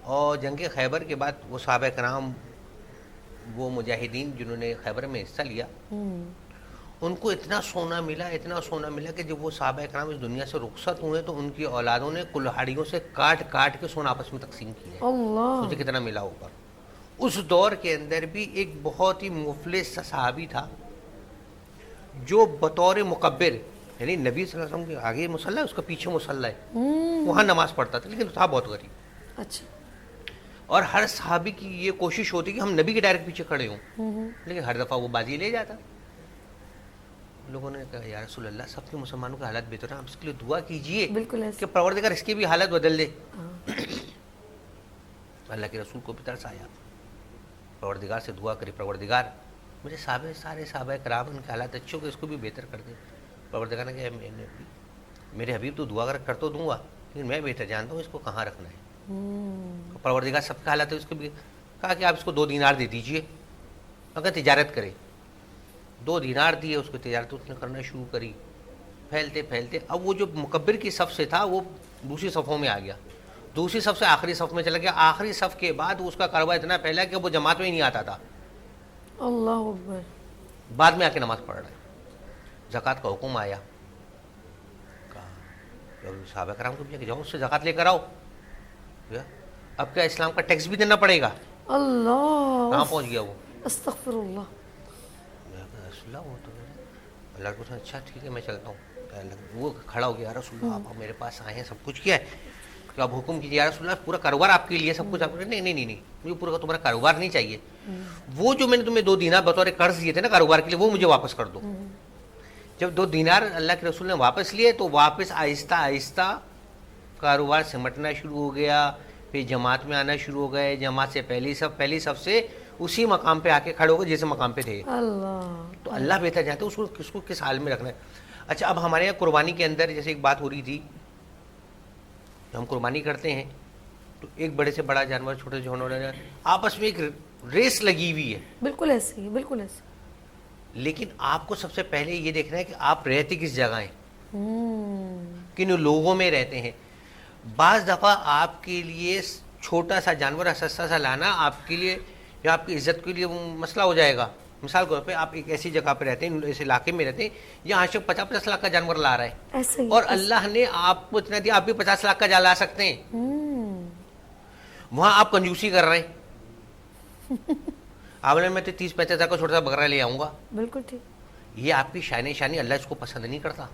[SPEAKER 3] اور جنگ خیبر کے بعد وہ صحابہ کرام، وہ مجاہدین جنہوں نے خیبر میں حصہ لیا، ان کو اتنا سونا ملا کہ جب وہ صحابہ کرام اس دنیا سے رخصت ہوئے تو ان کی اولادوں نے کلہاڑیوں سے کاٹ کاٹ کے سونا آپس میں تقسیم کیا.
[SPEAKER 1] اللہ.
[SPEAKER 3] مجھے کتنا ملا ہوگا. اس دور کے اندر بھی ایک بہت ہی مفلس صحابی تھا جو بطور مکبر، یعنی نبی صلی اللہ علیہ وسلم کے آگے مصلی ہے، اس کا پیچھے مصلی ہے، وہاں نماز پڑھتا تھا، لیکن تھا بہت غریب.
[SPEAKER 1] اچھا.
[SPEAKER 3] اور ہر صحابی کی یہ کوشش ہوتی کہ ہم نبی کے ڈائریکٹ پیچھے کھڑے ہوں، لیکن ہر دفعہ وہ بازی لے جاتا. لوگوں نے کہا یا رسول اللہ سب کے مسلمانوں کی حالت بہتر ہے، آپ اس کے لیے دعا کیجئے کہ پروردگار اس کی بھی حالت بدل دے. اللہ کے رسول کو بھی ترس آیا، پروردگار سے دعا کری، پروردگار مجھے سارے صحابہ کرام ان کے حالات اچھے ہو گئے، اس کو بھی بہتر کر دے. پروردگار نے کہا میرے حبیب تو دعا کر تو دوں گا، لیکن میں بہتر جانتا ہوں اس کو کہاں رکھنا ہے. پروردگار سب کا حالات ہے، اس کو بھی کہا کہ آپ اس کو 2 دینار دے دیجئے اگر تجارت کرے. 2 دینار دیے، اس کو تجارت اس نے کرنا شروع کری. پھیلتے اب وہ جو مکبر کی صف سے تھا وہ دوسری صفوں میں آ گیا، دوسری صف سے آخری صف میں چلا گیا. آخری صف کے بعد اس کا کاروبار اتنا پھیلا کہ وہ جماعت میں ہی نہیں آتا تھا.
[SPEAKER 1] اللہ اکبر.
[SPEAKER 3] بعد میں آ کے نماز پڑھ رہا ہے. زکوٰۃ کا حکم آیا، کہا صحابہ کرام کو بھی کہ جاؤ اس سے زکوٰۃ لے کر آؤ. اب کیا اسلام کا ٹیکس بھی دینا پڑے گا؟
[SPEAKER 1] اللہ.
[SPEAKER 3] کہاں پہنچ گیا وہ؟
[SPEAKER 1] استغفر اللہ.
[SPEAKER 3] وہ تو اللہ کو اچھا ٹھیک ہے میں چلتا ہوں. وہ کھڑا ہو گیا، رسول اللہ آپ میرے پاس آئے ہیں، سب کچھ کیا ہے کہ آپ حکم کیجیے. یا رسول اللہ پورا کاروبار آپ کے لیے سب کچھ آپ کو. نہیں مجھے پورا تمہارا کاروبار نہیں چاہیے. وہ جو میں نے تمہیں 2 دینار بطور قرض دیے تھے نا کاروبار کے لیے، وہ مجھے واپس کر دو. جب 2 دینار اللہ کے رسول نے واپس لیے تو واپس آہستہ آہستہ کاروبار سمٹنا شروع ہو گیا. پھر جماعت میں آنا شروع ہو گئے، جماعت سے پہلی صف سے اسی مقام پہ آ کے کھڑے ہو گئے جیسے مقام پہ تھے.
[SPEAKER 1] اللہ.
[SPEAKER 3] تو اللہ بہتر جانتے ہیں اس کو کس حال میں رکھنا ہے. اچھا اب ہمارے یہاں قربانی کے اندر جیسے ایک بات ہو رہی تھی، ہم قربانی کرتے ہیں تو ایک بڑے سے بڑا جانور، چھوٹے سے چھوٹا جانور، آپس میں ایک ریس لگی ہوئی ہے.
[SPEAKER 1] بالکل ایسے ہی، بالکل ایسے.
[SPEAKER 3] لیکن آپ کو سب سے پہلے یہ دیکھنا ہے کہ آپ رہتے کس جگہ ہیں، کن لوگوں میں رہتے ہیں. بعض دفعہ آپ کے لیے چھوٹا سا جانور سستا سا لانا آپ کے لیے یا آپ کی عزت کے لیے مسئلہ ہو جائے گا. مثال کے طور پہ آپ ایک ایسی جگہ پہ رہتے ہیں، ایسے علاقے میں رہتے ہیں جہاں سے 50 لاکھ کا جانور لا رہا ہے، اور اللہ نے آپ کو اتنا دیا آپ بھی 50 لاکھ کا جانور لا سکتے ہیں. وہاں آپ کنجوسی کر رہے ہیں. آپ نے میں 30-35 ہزار کا چھوٹا سا بکرا لے آؤں گا. بالکل ٹھیک. یہ آپ کی شانی اللہ اس کو پسند نہیں کرتا.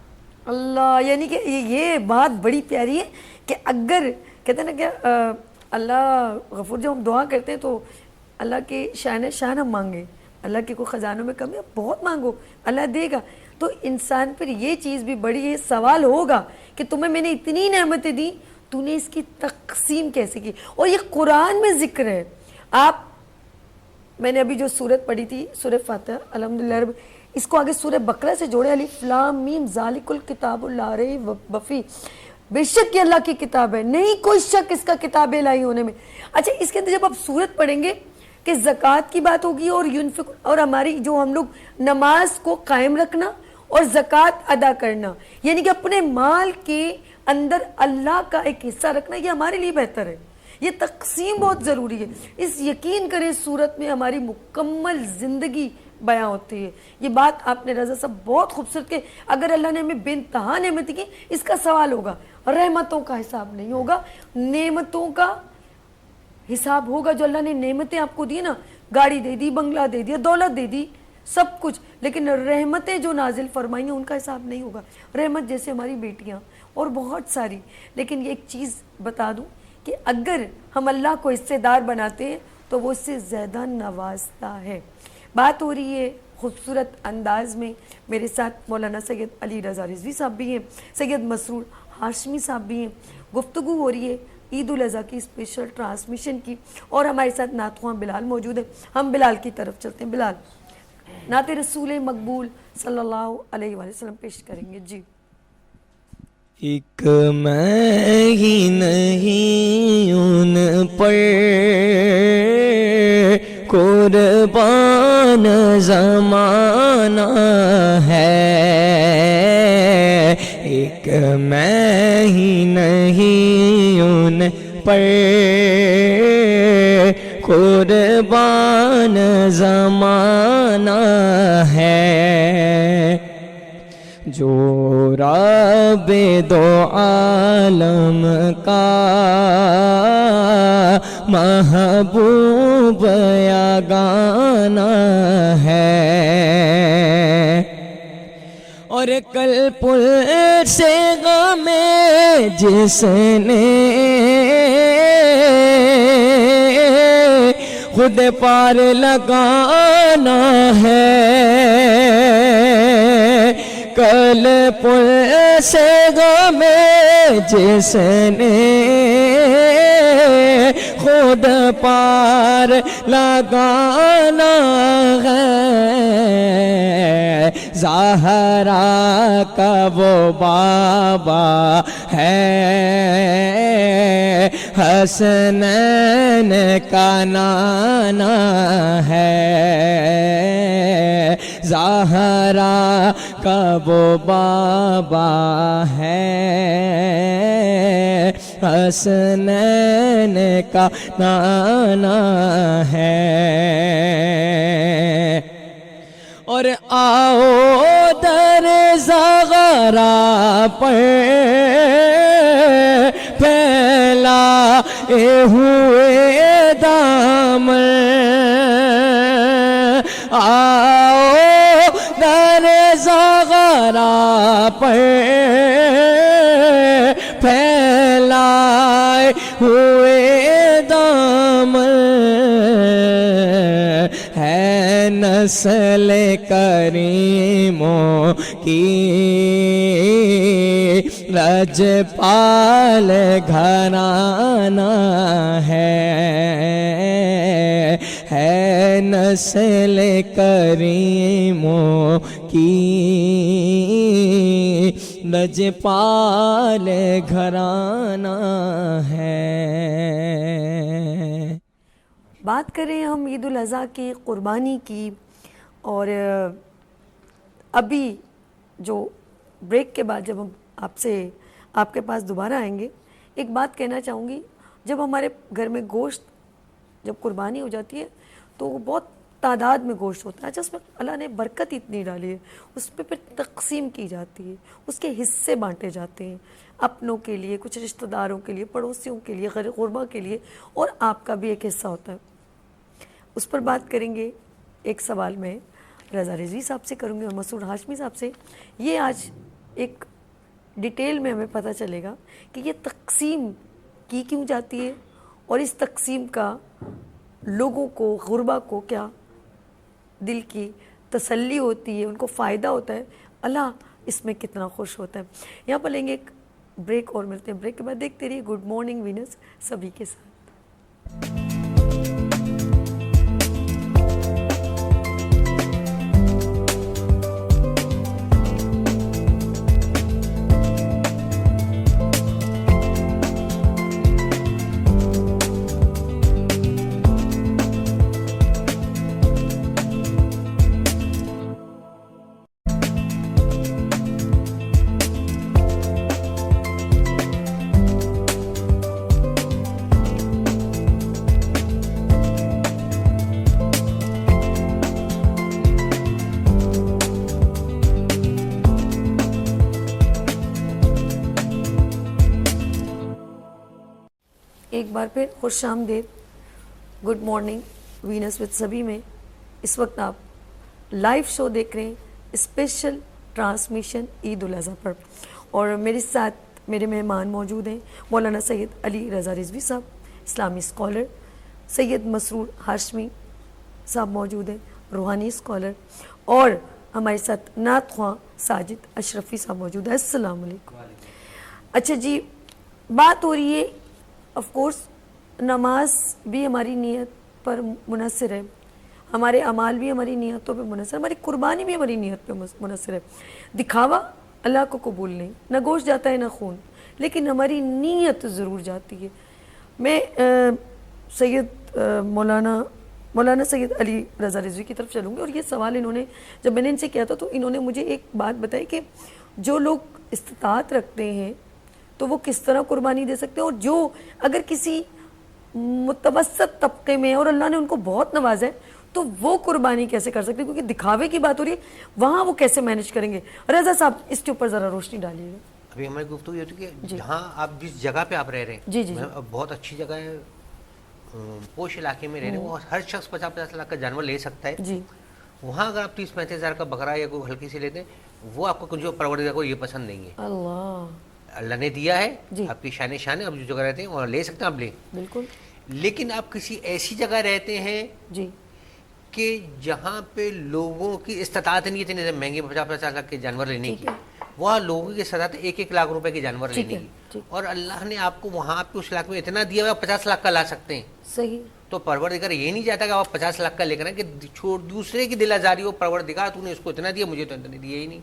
[SPEAKER 3] اللہ.
[SPEAKER 1] یعنی کہ یہ بات بڑی پیاری ہے کہ اگر کہتے ہیں نا کہ اللہ غفور، جب ہم دعا کرتے ہیں تو اللہ کی شان ہم مانگے، اللہ کے کوئی خزانوں میں کمی ہے بہت مانگو اللہ دے گا. تو انسان پر یہ چیز بھی بڑی ہے، سوال ہوگا کہ تمہیں میں نے اتنی نعمتیں دی، تو نے اس کی تقسیم کیسے کی. اور یہ قرآن میں ذکر ہے. آپ میں نے ابھی جو سورت پڑھی تھی سورہ فاتحہ الحمدللہ رب، اس کو آگے سورہ بقرہ سے جوڑے، الف لام میم ذالک الکتاب لا ریب فیہ، بے شک یہ اللہ کی کتاب ہے، نہیں کوئی شک اس کا کتاب الہی ہونے میں۔ اچھا اس کے اندر جب آپ سورت پڑھیں گے کہ زکوٰۃ کی بات ہوگی اور ينفق، اور ہماری جو ہم لوگ نماز کو قائم رکھنا اور زکوٰۃ ادا کرنا، یعنی کہ اپنے مال کے اندر اللہ کا ایک حصہ رکھنا، یہ ہمارے لیے بہتر ہے، یہ تقسیم بہت ضروری ہے۔ اس یقین کریں صورت میں ہماری مکمل زندگی بیان ہوتی ہے۔ یہ بات آپ نے رضا صاحب بہت خوبصورت کہ اگر اللہ نے ہمیں بے انتہا نعمت کی، اس کا سوال ہوگا، رحمتوں کا حساب نہیں ہوگا، نعمتوں کا حساب ہوگا۔ جو اللہ نے نعمتیں آپ کو دی نا، گاڑی دے دی، بنگلہ دے دیا، دولت دے دی، سب کچھ، لیکن رحمتیں جو نازل فرمائی ہیں ان کا حساب نہیں ہوگا۔ رحمت جیسے ہماری بیٹیاں اور بہت ساری، لیکن یہ ایک چیز بتا دوں کہ اگر ہم اللہ کو حصے دار بناتے ہیں تو وہ اس سے زیادہ نوازتا ہے۔ بات ہو رہی ہے خوبصورت انداز میں، میرے ساتھ مولانا سید علی رضا رضوی صاحب بھی ہیں، سید مسرور ہاشمی صاحب بھی ہیں، گفتگو ہو رہی ہے عید الاضحیٰ کی اسپیشل ٹرانسمیشن کی، اور ہمارے ساتھ نعت خواں بلال موجود ہیں۔ ہم بلال کی طرف چلتے ہیں۔ بلال نعت رسول مقبول صلی اللہ علیہ وآلہ وسلم پیش کریں گے۔ جی
[SPEAKER 4] ایک میں ہی نہیں ان پر قربان زمانہ ہے، ایک میں ہی نہیں ان پر قربان زمانہ ہے، جو رب دو عالم کا محبوب یگانہ ہے، اور کل پل سے غم جس نے خود پار لگانا ہے، کل پل سے غم جس نے خود پار لگانا ہے، زہرا کا وہ بابا ہے، حسنین کا نانا ہے، زہرا کا وہ بابا ہے، حسنین کا نانا ہے، اور آؤ در زغرا پر پھیلا ہوئے دامن، آؤ در زغرا پر پھیلائے ہوئے دامن، ہے نسل کریموں کی رجپال گھرانہ ہے نسل کریموں کی رجپال گھرانہ ہے۔
[SPEAKER 1] بات کریں ہم عید الاضحیٰ کی، قربانی کی، اور ابھی جو بریک کے بعد جب ہم آپ کے پاس دوبارہ آئیں گے، ایک بات کہنا چاہوں گی، جب ہمارے گھر میں گوشت جب قربانی ہو جاتی ہے تو وہ بہت تعداد میں گوشت ہوتا ہے، اچھا اس میں اللہ نے برکت اتنی ڈالی ہے، اس پہ پھر تقسیم کی جاتی ہے، اس کے حصے بانٹے جاتے ہیں، اپنوں کے لیے، کچھ رشتہ داروں کے لیے، پڑوسیوں کے لیے، غیر غربا کے لیے، اور آپ کا بھی ایک حصہ ہوتا ہے۔ اس پر بات کریں گے۔ ایک سوال میں رضا رضوی صاحب سے کروں گی اور مسرور ہاشمی صاحب سے، یہ آج ایک ڈیٹیل میں ہمیں پتہ چلے گا کہ یہ تقسیم کی کیوں جاتی ہے، اور اس تقسیم کا لوگوں کو، غربا کو کیا دل کی تسلی ہوتی ہے، ان کو فائدہ ہوتا ہے، اللہ اس میں کتنا خوش ہوتا ہے۔ یہاں پر لیں گے ایک بریک اور ملتے ہیں، بریک کے بعد دیکھتے رہیے گڈ مارننگ وینرز سبھی کے ساتھ۔ ایک بار پھر خوش آمدید گڈ مارننگ وینس وتھ سبھی میں. اس وقت آپ لائیو شو دیکھ رہے ہیں اسپیشل ٹرانسمیشن عید الاضحیٰ پر, اور میرے ساتھ میرے مہمان موجود ہیں مولانا سید علی رضا رضوی صاحب, اسلامی اسکالر, سید مسرور ہاشمی صاحب موجود ہیں, روحانی اسکالر, اور ہمارے ساتھ نعت خواں ساجد اشرفی صاحب موجود ہیں. السلام علیکم. اچھا جی, بات ہو رہی ہے آف کورس نماز بھی ہماری نیت پر منحصر ہے, ہمارے اعمال بھی ہماری نیتوں پہ منحصر ہے, ہماری قربانی بھی ہماری نیت پہ منحصر ہے. دکھاوا اللہ کو قبول نہیں, نہ گوشت جاتا ہے نہ خون, لیکن ہماری نیت ضرور جاتی ہے. میں سید مولانا سید علی رضا رضوی کی طرف چلوں گی, اور یہ سوال انہوں نے جب میں نے ان سے کیا تھا تو انہوں نے مجھے ایک بات بتائی کہ جو لوگ استطاعت رکھتے ہیں تو وہ کس طرح قربانی دے سکتے ہیں, اور جو اگر کسی متوسط طبقے میں اور اللہ نے ان کو بہت نوازا ہے تو وہ قربانی کیسے کر سکتے ہیں, کیونکہ دکھاوے کی بات ہو رہی ہے, وہاں وہ کیسے مینج کریں گے. رضا صاحب اس کے اوپر ذرا روشنی ڈالیے گا.
[SPEAKER 3] ابھی ہماری گفتگو یہ ہوتی ہے کہ جہاں آپ جس جگہ پہ آپ رہ رہے ہیں,
[SPEAKER 1] جی جی
[SPEAKER 3] بہت اچھی جگہ ہے, پوش علاقے میں رہ رہے ہیں, وہ ہر شخص 50-50 لاکھ کا جانور لے سکتا ہے.
[SPEAKER 1] جی
[SPEAKER 3] وہاں اگر آپ 30-35 ہزار کا بکرا یا کوئی ہلکی سے لیتے ہیں, وہ آپ کو جو پروردگار کو یہ پسند نہیں ہے. اللہ نے دیا ہے, آپ کی شان ہے, آپ جو جگہ رہتے ہیں وہاں لے سکتے ہیں, آپ لیں بالکل. لیکن آپ کسی ایسی جگہ رہتے ہیں
[SPEAKER 1] جی
[SPEAKER 3] کہ جہاں پہ لوگوں کی استطاعت نہیں اتنے مہنگے 50-50 لاکھ کے جانور لینے کی, وہاں لوگوں کی استطاعت 1-1 لاکھ روپے کے جانور لینے کی, اور اللہ نے آپ کو وہاں پہ اس علاقے میں اتنا دیا ہوا 50 لاکھ کا لا سکتے ہیں.
[SPEAKER 1] صحیح.
[SPEAKER 3] تو پروردگار یہ نہیں چاہتا کہ آپ 50 لاکھ کا لے کر آئیں کہ دوسرے کی دل آزاری ہو, پروردگار تو نے اس کو اتنا دیا, مجھے تو اتنا دیا ہی نہیں.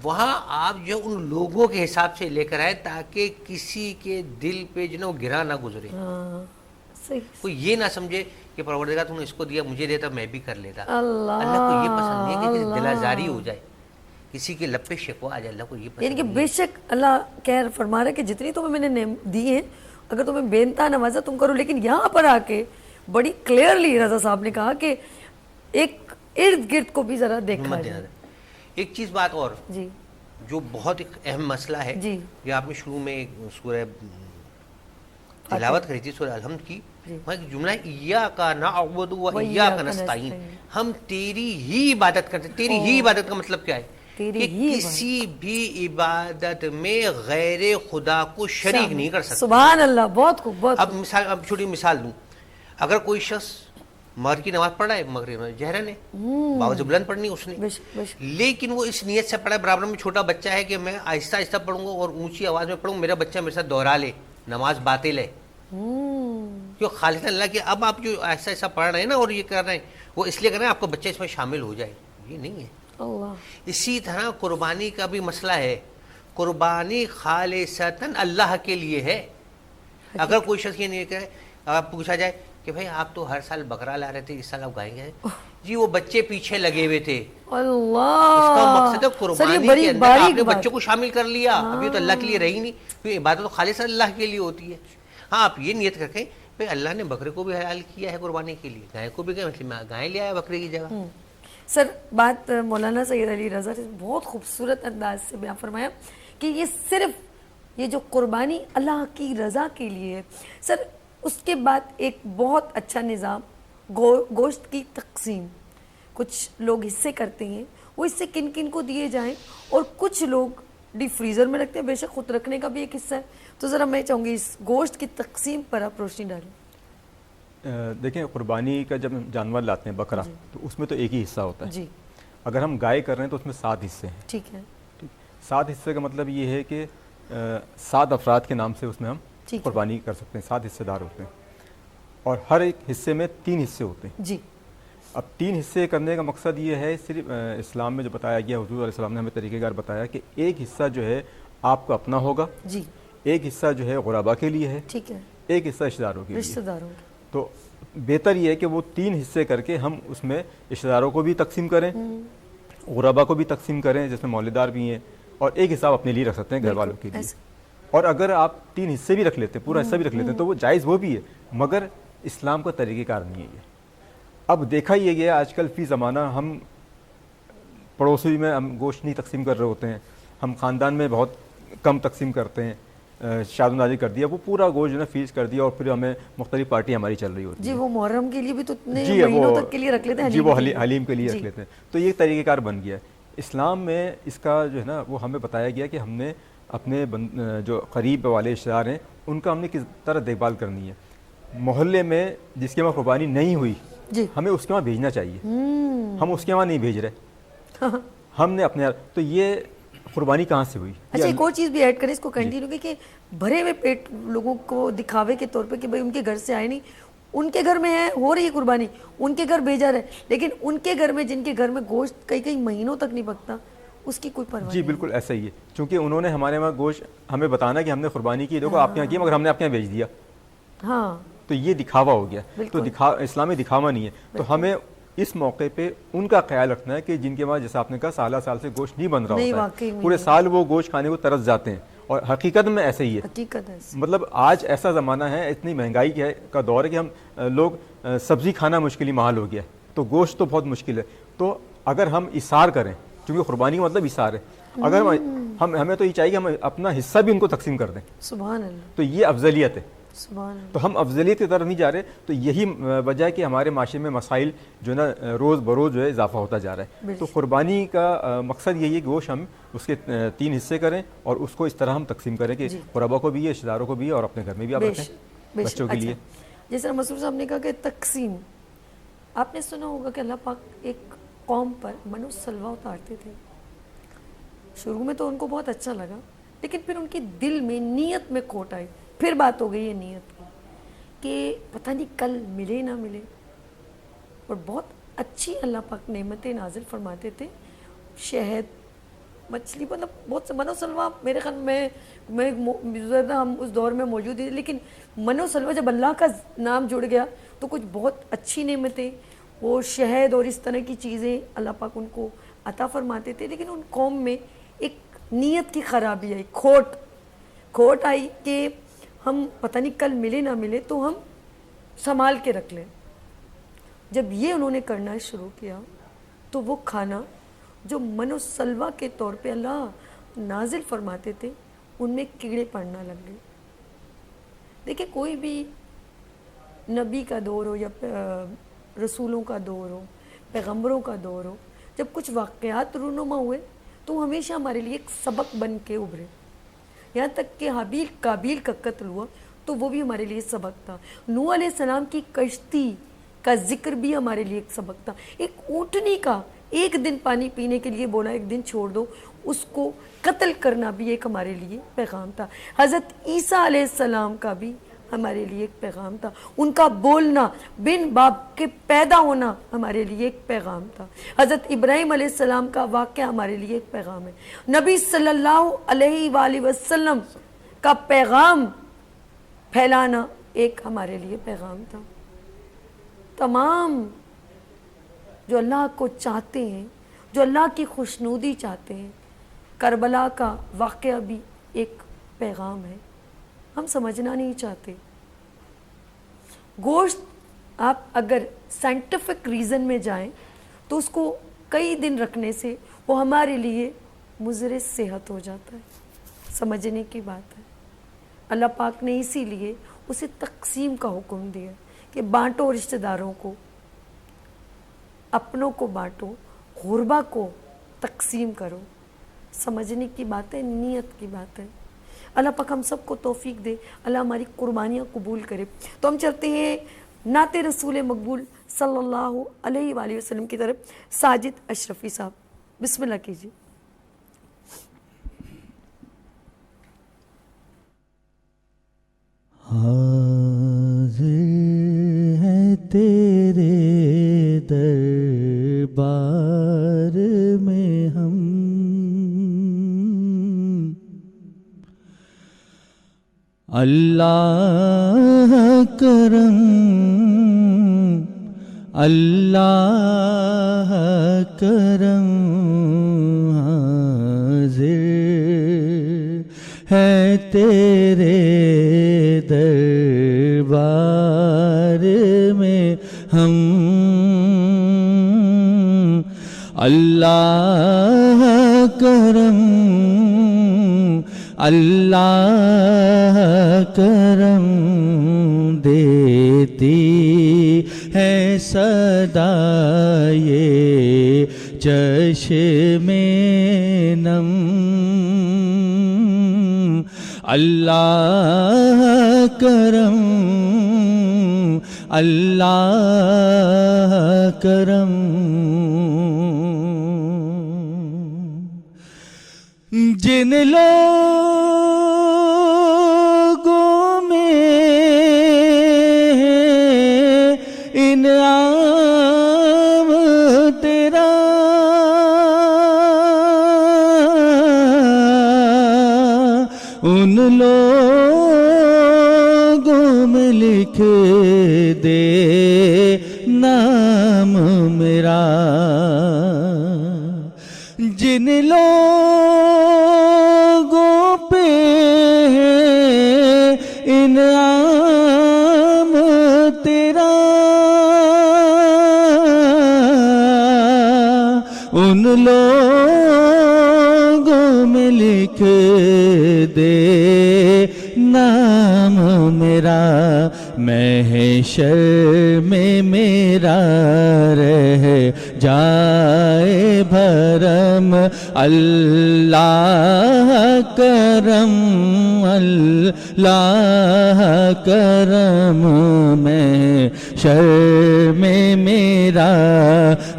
[SPEAKER 3] وہاں آپ جو ان لوگوں کے حساب سے لے کر آئے تاکہ کسی کے دل پہ جو نا وہ گرا نہ گزرے, کوئی یہ نہ سمجھے کہ پروردگار تو نے اس کو دیا, مجھے دیتا میں بھی کر لیتا. اللہ کو یہ پسند نہیں ہے کہ کسی دل آزاری ہو جائے, کسی کے لب پہ شکوہ آ جائے, اللہ کو یہ پسند.
[SPEAKER 1] یعنی کہ بے شک اللہ کہہ فرما رہا ہے کہ جتنی تمہیں میں نے دی ہیں, اگر تمہیں بے انتہا نوازا تم کرو, لیکن یہاں پر آ کے بڑی کلیئرلی رضا صاحب نے کہا کہ ایک ارد گرد کو بھی ذرا دیکھا جائے.
[SPEAKER 3] ایک چیز بات اور
[SPEAKER 1] جی
[SPEAKER 3] جو بہت ایک اہم مسئلہ ہے,
[SPEAKER 1] جی
[SPEAKER 3] یہ آپ نے شروع میں سورہ تلاوت کری تھی, سورہ الحمد کی, وہاں ایک جملہ ہے ایاک نعبد و ایاک نستعین, ہم تیری ہی عبادت کرتے ہیں. تیری ہی عبادت کا مطلب کیا ہے کہ کسی بھی عبادت میں غیر خدا کو شریک نہیں کر سکتے.
[SPEAKER 1] سبحان اللہ, بہت خوب. بہت
[SPEAKER 3] اب چھوٹی مثال دوں, اگر کوئی شخص مغرب کی نماز پڑھ رہا ہے, مغرب میں جہرن ہے, باوجود بلند پڑھنی اس نے, لیکن وہ اس نیت سے پڑھا ہے, برابر میں چھوٹا بچہ ہے کہ میں آہستہ آہستہ پڑھوں گا اور اونچی آواز میں پڑھوں, میرا بچہ میرے ساتھ دوہرا لے, نماز باطل ہے. کیوں؟ خالص اللہ کے. اب آپ جو آہستہ آہستہ پڑھ رہے ہیں نا اور یہ کر رہے ہیں, وہ اس لیے کر رہے ہیں آپ کا بچہ اس میں شامل ہو جائے, یہ نہیں ہے. اسی طرح قربانی کا بھی مسئلہ ہے, قربانی خالصتاً اللہ کے لیے ہے. اگر کوئی شخص یہ نہیں کہ آپ پوچھا جائے کہ بھائی آپ تو ہر سال بکرا لا رہے تھے, اس سال آپ گائیں گے, جی وہ بچے پیچھے لگے ہوئے تھے. اس کا مقصد ہے قربانی کے اندر آپ نے بچوں کو شامل کر لیا, ابھی تو اللہ کے لیے رہی نہیں, کیونکہ عبادت تو خالص اللہ کے لیے ہوتی ہے. ہاں آپ یہ نیت رکھیں بھائی اللہ نے بکرے کو بھی حلال کیا ہے قربانی کے لیے, گائے کو بھی گائے لے آیا بکرے کی جگہ.
[SPEAKER 1] سر بات مولانا سید علی رضا نے بہت خوبصورت انداز سے بیان فرمایا کہ یہ صرف یہ جو قربانی اللہ کی رضا کے لیے ہے. سر اس کے بعد ایک بہت اچھا نظام گوشت کی تقسیم, کچھ لوگ حصے کرتے ہیں, وہ حصے کن کن کو دیے جائیں, اور کچھ لوگ ڈیپ فریزر میں رکھتے ہیں, بے شک خود رکھنے کا بھی ایک حصہ ہے. تو ذرا میں چاہوں گی اس گوشت کی تقسیم پر آپ روشنی ڈالیں.
[SPEAKER 2] دیکھیں قربانی کا جب جانور لاتے ہیں بکرا, تو اس میں تو ایک ہی حصہ ہوتا ہے.
[SPEAKER 1] جی
[SPEAKER 2] اگر ہم گائے کر رہے ہیں تو اس میں 7 حصے ہیں.
[SPEAKER 1] ٹھیک ہے.
[SPEAKER 2] 7 حصے کا مطلب یہ ہے کہ 7 افراد کے نام سے اس میں ہم قربانی کر سکتے ہیں, 7 حصے دار ہوتے ہیں, اور ہر ایک حصے میں 3 حصے ہوتے ہیں.
[SPEAKER 1] جی
[SPEAKER 2] اب 3 حصے کرنے کا مقصد یہ ہے, صرف اسلام میں جو بتایا گیا, حضور علیہ السلام نے ہمیں طریقہ کار بتایا کہ ایک حصہ جو ہے آپ کا اپنا ہوگا,
[SPEAKER 1] جی
[SPEAKER 2] ایک حصہ جو ہے غربا کے لیے ہے,
[SPEAKER 1] ٹھیک ہے,
[SPEAKER 2] ایک حصہ رشتہ داروں کے لیے.
[SPEAKER 1] رشتہ داروں
[SPEAKER 2] تو بہتر یہ ہے کہ وہ 3 حصے کر کے ہم اس میں رشتہ داروں کو بھی تقسیم کریں, غربا کو بھی تقسیم کریں جس میں مولیدار بھی ہیں, اور ایک حصہ اپنے لیے رکھ سکتے ہیں گھر والوں کے لیے. اور اگر آپ 3 حصے بھی رکھ لیتے ہیں, پورا حصہ بھی رکھ لیتے ہیں, تو وہ جائز وہ بھی ہے, مگر اسلام کا طریقہ کار نہیں ہے یہ. اب دیکھا یہ گیا آج کل فی زمانہ ہم پڑوسی میں ہم گوشت نہیں تقسیم کر رہے ہوتے ہیں, ہم خاندان میں بہت کم تقسیم کرتے ہیں, شاد و نازل کر دیا، وہ پورا گوشت جو ہے فریز کر دیا اور پھر ہمیں مختلف پارٹی ہماری چل رہی ہوتی
[SPEAKER 1] جی وہ محرم کے لیے بھی تو اتنے
[SPEAKER 2] جی
[SPEAKER 1] مہینوں تک کے لیے رکھ لیتے ہیں،
[SPEAKER 2] جی وہ حلیم کے لیے رکھ لیتے ہیں. تو یہ طریقہ کار بن گیا ہے. اسلام میں اس کا جو ہے نا وہ ہمیں بتایا گیا کہ ہم نے اپنے جو قریب والے رشتہ دار ہیں ان کا ہم نے کس طرح دیکھ بھال کرنی ہے. محلے میں جس کے وہاں قربانی نہیں ہوئی ہمیں اس کے وہاں بھیجنا چاہیے. ہم اس کے وہاں نہیں بھیج رہے، ہم نے اپنے. تو یہ قربانی کہاں سے ہوئی؟
[SPEAKER 1] اچھا ایک اور چیز بھی ایڈ کریں اس کو کنٹینیو کی کہ بھرے ہوئے پیٹ لوگوں کو دکھاوے کے طور پہ کہ بھائی ان کے گھر سے آئے نہیں، ان کے گھر میں ہے ہو رہی ہے قربانی، ان کے گھر بھیجا رہے، لیکن ان کے گھر میں جن کے گھر میں گوشت کئی مہینوں تک نہیں پکتا اس کی کوئی پرواہ نہیں.
[SPEAKER 2] جی بالکل ایسا ہی ہے، چونکہ انہوں نے ہمارے وہاں گوشت ہمیں بتانا کہ ہم نے قربانی کی، دیکھو آپ کے یہاں کی مگر ہم نے آپ کے یہاں بھیج دیا.
[SPEAKER 1] ہاں تو
[SPEAKER 2] یہ دکھاوا ہو گیا. تو اسلامی دکھاوا نہیں ہے. تو ہمیں اس موقع پہ ان کا خیال رکھنا ہے کہ جن کے وہاں جیسا آپ نے کہا سالہ سال سے گوشت نہیں بن رہا ہوتا ہے، پورے سال وہ گوشت کھانے کو ترس جاتے ہیں. اور حقیقت میں ایسے ہی ہے، مطلب آج ایسا زمانہ ہے، اتنی مہنگائی کا دور ہے کہ ہم لوگ سبزی کھانا مشکل ہی محال ہو گیا ہے، تو گوشت تو بہت مشکل ہے. تو اگر ہم اثار کریں، چونکہ قربانی کا مطلب اثار ہے، اگر ہمیں تو یہ چاہیے کہ ہم اپنا حصہ بھی ان کو تقسیم کر دیں.
[SPEAKER 1] سبحان اللہ.
[SPEAKER 2] تو یہ افضلیت ہے.
[SPEAKER 1] تو
[SPEAKER 2] ہم افضلیت کی طرف نہیں جا رہے. تو یہی وجہ ہے کہ ہمارے معاشرے میں مسائل جو ہے نا روز بروز جو ہے اضافہ ہوتا جا رہا ہے. تو قربانی کا مقصد یہی ہے کہ گوشت ہم اس کے 3 حصے کریں اور اس کو اس طرح ہم تقسیم کریں کہ قربا کو بھی ہے، رشتہ داروں کو بھی ہے، اور اپنے گھر میں بھی آپ رکھیں بچوں کے لیے.
[SPEAKER 1] جیسے مسعود صاحب نے کہا کہ تقسیم، آپ نے سنا ہوگا کہ اللہ پاک ایک قوم پر منو سلوہ اتارتے تھے. شروع میں تو ان کو بہت اچھا لگا، لیکن پھر ان کے دل میں نیت میں کھوٹ آئی. پھر بات ہو گئی ہے نیت کی کہ پتہ نہیں کل ملے نہ ملے، اور بہت اچھی اللہ پاک نعمتیں نازل فرماتے تھے. شہد، مچھلی، مطلب بہت سے منو سلوہ. میرے خیال میں ہم اس دور میں موجود ہیں، لیکن منو سلوہ جب اللہ کا نام جڑ گیا تو کچھ بہت اچھی نعمتیں، وہ شہد اور اس طرح کی چیزیں اللہ پاک ان کو عطا فرماتے تھے. لیکن ان قوم میں ایک نیت کی خرابی آئی، کھوٹ آئی کہ ہم پتہ نہیں کل ملے نہ ملے تو ہم سنبھال کے رکھ لیں. جب یہ انہوں نے کرنا شروع کیا تو وہ کھانا جو منو سلوہ کے طور پہ اللہ نازل فرماتے تھے ان میں کیڑے پڑنا لگ گئے. دیکھیں کوئی بھی نبی کا دور ہو یا رسولوں کا دور ہو، پیغمبروں کا دور ہو، جب کچھ واقعات رونما ہوئے تو ہمیشہ ہمارے لیے ایک سبق بن کے ابھرے. یہاں تک کہ حابیل قابیل کا قتل ہوا تو وہ بھی ہمارے لیے سبق تھا. نوح علیہ السلام کی کشتی کا ذکر بھی ہمارے لیے ایک سبق تھا. ایک اونٹنی کا ایک دن پانی پینے کے لیے بولا ایک دن چھوڑ دو، اس کو قتل کرنا بھی ایک ہمارے لیے پیغام تھا. حضرت عیسیٰ علیہ السلام کا بھی ہمارے لیے ایک پیغام تھا. ان کا بولنا، بن باپ کے پیدا ہونا ہمارے لیے ایک پیغام تھا. حضرت ابراہیم علیہ السلام کا واقعہ ہمارے لیے ایک پیغام ہے. نبی صلی اللہ علیہ وآلہ وسلم کا پیغام پھیلانا ایک ہمارے لیے پیغام تھا. تمام جو اللہ کو چاہتے ہیں، جو اللہ کی خوشنودی چاہتے ہیں، کربلا کا واقعہ بھی ایک پیغام ہے. ہم سمجھنا نہیں چاہتے. گوشت آپ اگر سائنٹیفک ریزن میں جائیں تو اس کو کئی دن رکھنے سے وہ ہمارے لیے مضر صحت ہو جاتا ہے. سمجھنے کی بات ہے. اللہ پاک نے اسی لیے اسے تقسیم کا حکم دیا کہ بانٹو رشتہ داروں کو، اپنوں کو بانٹو، غربا کو تقسیم کرو. سمجھنے کی بات ہے، نیت کی بات ہے. اللہ پاک ہم سب کو توفیق دے، اللہ ہماری قربانیاں قبول کرے. تو ہم چلتے ہیں نعت رسول مقبول صلی اللہ علیہ وآلہ وسلم کی طرف. ساجد اشرفی صاحب بسم اللہ کیجیے.
[SPEAKER 5] حاضر ہے تیرے دربار میں ہم، اللہ کرم، اللہ کرم. حاضر ہے تیرے دربار میں ہم، اللہ کرم، اللہ کرم دیتی ہے صدا یہ چشم نم اللہ کرم اللہ کرم جن لوگوں میں انعام تیرا ان لوگوں میں لکھ دے نام میرا جن لوگوں پہ انعام تیرا ان لوگوں میں لکھ دے نام میرا محشر میں میرا رہ جائے بھرم اللہ کرم اللہ کرم محشر میں میرا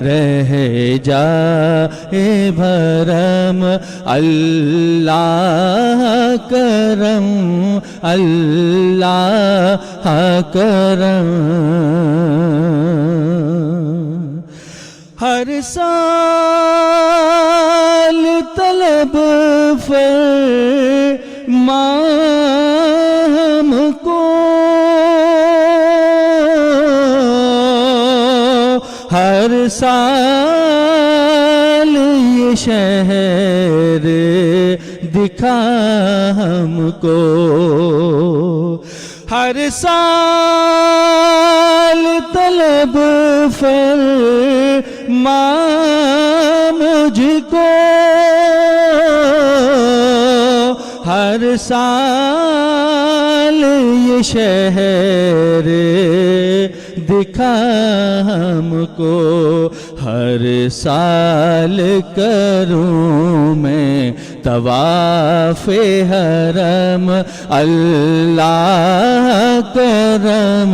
[SPEAKER 5] رہ جائے بھرم اللہ کرم اللہ کرم ہر سال طلب فرما ہم کو ہر سال یہ شہر دکھا ہم کو ہر سال طلب فرما مجھ کو ہر سال یہ شہر دکھا ہم کو ہر سال کروں میں طواف حرم اللہ کرم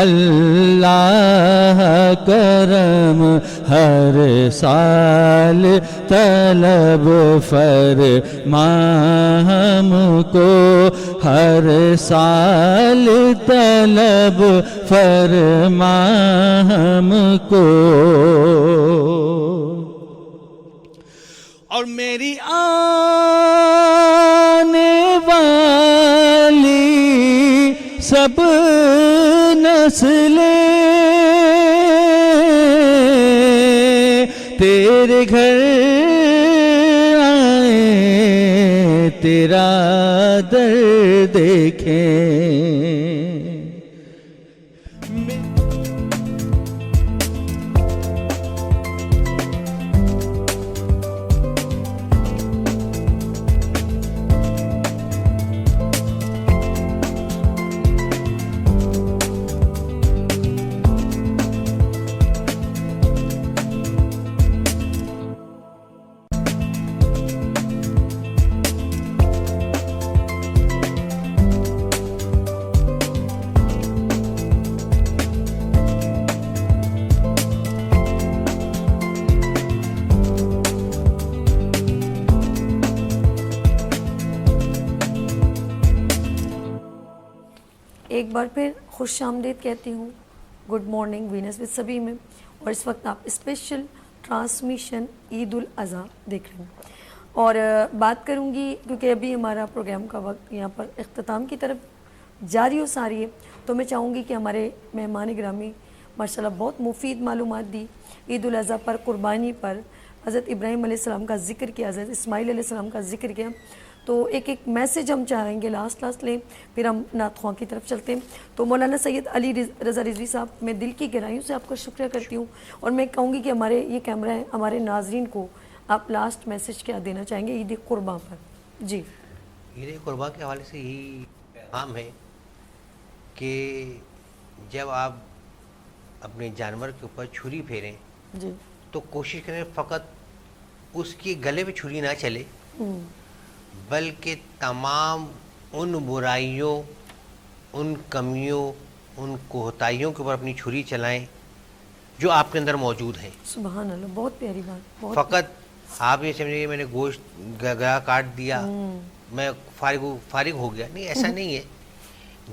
[SPEAKER 5] اللہ کرم ہر سال طلب فرما ہم کو ہر سال طلب فرما ہم کو اور میری آنے والی سب نسلیں تیرے گھر آئیں تیرا در دیکھیں
[SPEAKER 1] ایک بار پھر خوش آمدید کہتی ہوں گڈ مارننگ وینس وتھ سبھی میں. اور اس وقت آپ اسپیشل ٹرانسمیشن عید الاضحیٰ دیکھ رہے ہیں اور بات کروں گی کیونکہ ابھی ہمارا پروگرام کا وقت یہاں پر اختتام کی طرف جاری و ساری ہے. تو میں چاہوں گی کہ ہمارے مہمان گرامی ماشاءاللہ بہت مفید معلومات دی عید الاضحیٰ پر, قربانی پر, حضرت ابراہیم علیہ السلام کا ذکر کیا, حضرت اسماعیل علیہ السلام کا ذکر کیا. تو ایک میسیج ہم چاہیں گے لاسٹ لیں, پھر ہم نعت خواں کی طرف چلتے ہیں. تو مولانا سید علی رضا رضوی صاحب, میں دل کی گہرائیوں سے آپ کا شکریہ کرتی ہوں اور میں کہوں گی کہ ہمارے یہ کیمرہ ہے, ہمارے ناظرین کو آپ لاسٹ میسیج کیا دینا چاہیں گے عید قرباں پر؟ جی
[SPEAKER 3] عید قربان کے حوالے سے یہی پیغام ہے کہ جب آپ اپنے جانور کے اوپر چھری پھیریں
[SPEAKER 1] جی
[SPEAKER 3] تو کوشش کریں فقط اس کے گلے میں چھری نہ چلے، بلکہ تمام ان برائیوں، ان کمیوں، ان کوتاہیوں کے اوپر اپنی چھری چلائیں جو آپ کے اندر موجود ہیں.
[SPEAKER 1] سبحان اللہ، بہت پیاری بات. بہت
[SPEAKER 3] فقط آپ یہ سمجھیں میں نے گوشت گلا کاٹ دیا میں فارغ ہو گیا، نہیں، ایسا نہیں ہے.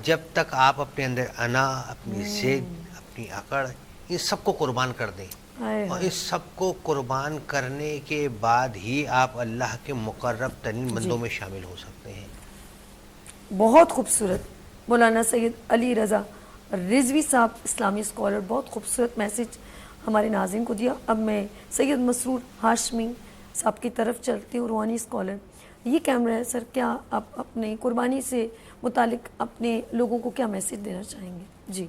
[SPEAKER 3] جب تک آپ اپنے اندر انا، اپنی ضد، اپنی اکڑ، ان سب کو قربان کر دیں، اور اس سب کو قربان کرنے کے بعد ہی آپ اللہ کے مقرب ترین بندوں میں شامل ہو سکتے ہیں.
[SPEAKER 1] بہت خوبصورت مولانا سید علی رضا رضوی صاحب اسلامی اسکالر، بہت خوبصورت میسج ہمارے ناظرین کو دیا. اب میں سید مسرور ہاشمی صاحب کی طرف چلتی ہوں، روحانی اسکالر. یہ کیمرہ ہے سر، کیا آپ اپنے قربانی سے متعلق اپنے لوگوں کو کیا میسج دینا چاہیں گے؟ جی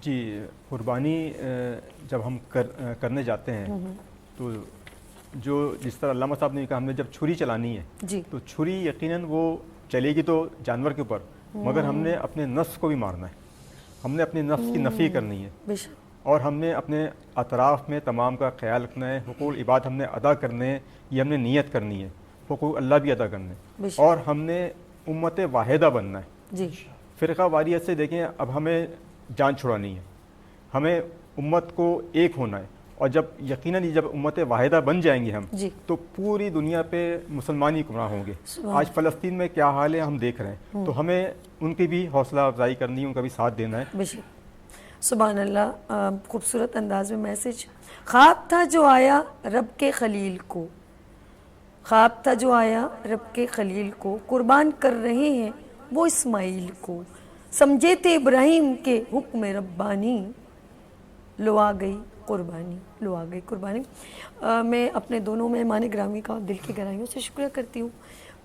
[SPEAKER 2] جی، قربانی جب ہم کرنے جاتے ہیں تو جو جس طرح علامہ صاحب نے کہا، ہم نے جب چھری چلانی ہے
[SPEAKER 1] جی
[SPEAKER 2] تو چھری یقیناً وہ چلے گی تو جانور کے اوپر، مگر ہم نے اپنے نفس کو بھی مارنا ہے، ہم نے اپنے نفس کی نفی کرنی ہے،
[SPEAKER 1] بے شک.
[SPEAKER 2] اور ہم نے اپنے اطراف میں تمام کا خیال رکھنا ہے. حقوق عباد ہم نے ادا کرنے ہیں، یہ ہم نے نیت کرنی ہے. حقوق اللہ بھی ادا کرنے ہیں، اور ہم نے امت واحدہ بننا ہے.
[SPEAKER 1] جی
[SPEAKER 2] فرقہ واریت سے دیکھیں، اب ہمیں جان چھڑانی ہے، ہمیں امت کو ایک ہونا ہے. اور جب یقیناً جب امت واحدہ بن جائیں گے ہم،
[SPEAKER 1] جی
[SPEAKER 2] تو پوری دنیا پہ مسلمان ہی گمراہ ہوں گے. آج فلسطین میں کیا حال ہے ہم دیکھ رہے ہیں، تو ہمیں ان کی بھی حوصلہ افزائی کرنی ہے، ان کا بھی ساتھ دینا ہے.
[SPEAKER 1] بے شک. سبحان اللہ، خوبصورت انداز میں میسج. خواب تھا جو آیا رب کے خلیل کو، خواب تھا جو آیا رب کے خلیل کو، قربان کر رہے ہیں وہ اسماعیل کو. سمجھے تھے ابراہیم کے حکم ربانی، لو آ گئی قربانی، لو آ گئی قربانی. میں اپنے دونوں مہمان گرامی کا دل کی گہرائیوں سے شکریہ کرتی ہوں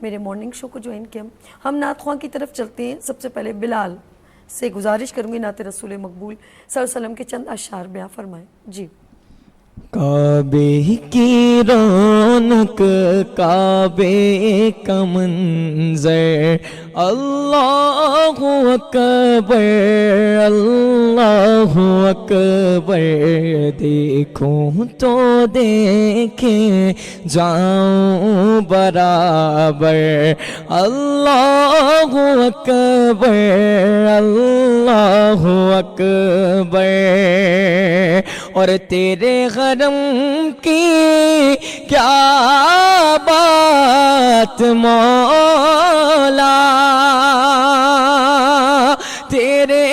[SPEAKER 1] میرے مارننگ شو کو جوائن کیا. ہم نعت خواں کی طرف چلتے ہیں. سب سے پہلے بلال سے گزارش کروں گی نعت رسول مقبول صلی اللہ علیہ وسلم کے چند اشعار بیان فرمائیں. جی.
[SPEAKER 5] کعبے کی رونق، کعبے کا منظر، اللہ اکبر، اللہ اکبر، دیکھوں تو دیکھیں جاؤں برابر، اللہ اکبر، اللہ اکبر. اور تیرے حرم کی کیا بات مولا، تیرے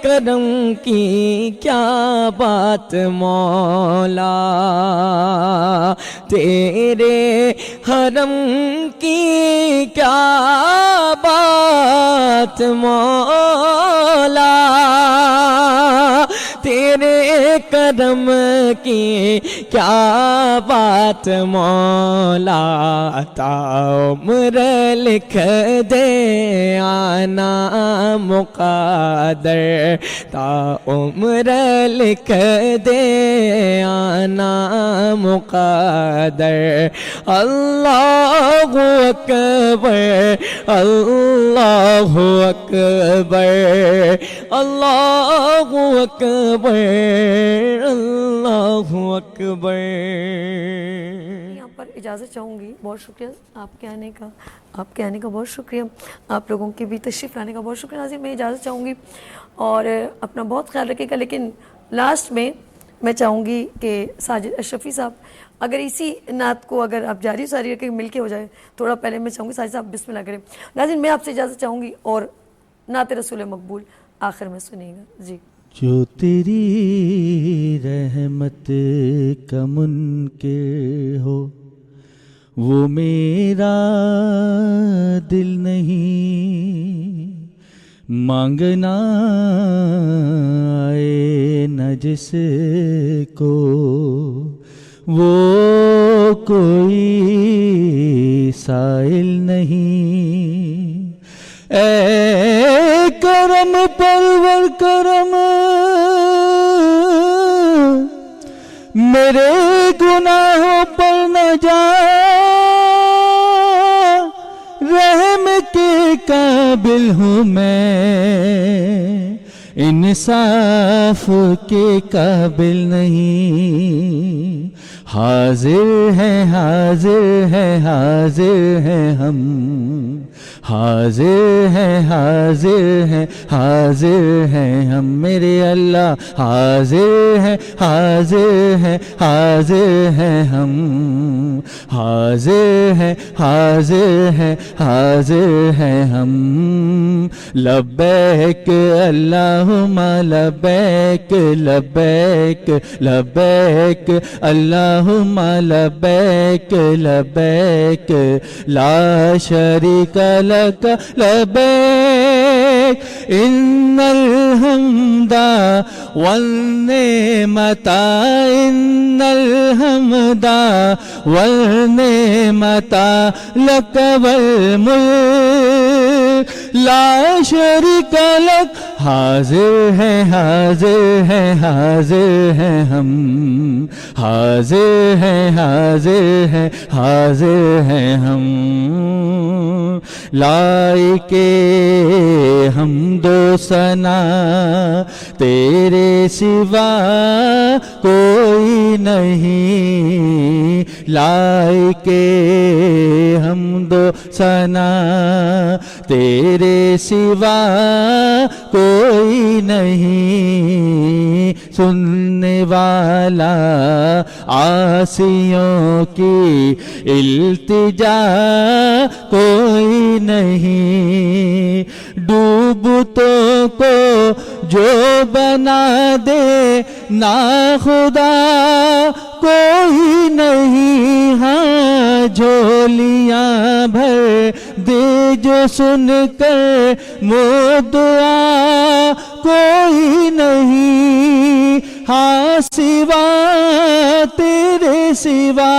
[SPEAKER 5] کرم کی کیا بات مولا، تیرے حرم کی کیا بات مولا، تیرے کرم کی کیا بات مولا. تا عمر لکھ دے آنا مقادر، تا عمر لکھ دے آنا مقادر. اللہ اکبر، اللہ اکبر، اللہ اکبر، اللہ اکبر.
[SPEAKER 1] یہاں پر اجازت چاہوں گی. بہت شکریہ آپ کے آنے کا بہت شکریہ. آپ لوگوں کی بھی تشریف لانے کا بہت شکریہ. ناظرین، میں اجازت چاہوں گی اور اپنا بہت خیال رکھے گا. لیکن لاسٹ میں چاہوں گی کہ ساجد اشرفی صاحب اگر اسی نعت کو اگر آپ جاری ساری رکھیں مل کے ہو جائے. تھوڑا پہلے میں چاہوں گی ساجد صاحب بسم اللہ کریں. ناظرین، میں آپ سے اجازت چاہوں گی اور نعت رسول مقبول آخر میں سنیے گا. جی.
[SPEAKER 5] جو تیری رحمت کا منکر ہو وہ میرا دل نہیں، مانگنا آئے نہ جس کو وہ کوئی سائل نہیں. اے کرم پرور کرم، میرے گناہوں پر نہ جا، رحم قابل ہوں میں، انصاف کے قابل نہیں، حاضر ہے حاضر ہے حاضر ہے ہم، حاضر ہے حاضر ہے حاضر ہے ہم، میرے اللہ حاضر ہے حاضر ہے حاضر ہے ہم، حاضر ہے حاضر ہے حاضر ہے ہم، لبیک اللہم لبیک لبیک لبیک اللہم لبیک لبیک لا شریک لک لبیک ان الحمد والنعمت ان الحمد والنعمت لک والملک لا شریک لک، حاضر ہے حاضر ہے حاضر ہے ہم، حاضر ہے حاضر ہے حاضر ہے ہم، لائق حمد و ثنا تیرے سوا کوئی نہیں، لائق حمد و ثنا تیرے سوا کوئی نہیں، سننے والا عاصیوں کی التجا کوئی نہیں، ڈوبتوں کو جو بنا دے نا خدا کوئی نہیں، ہاں جھولیاں بھر دے جو سن کر وہ دعا کوئی نہیں، ہاں سوا تیرے سوا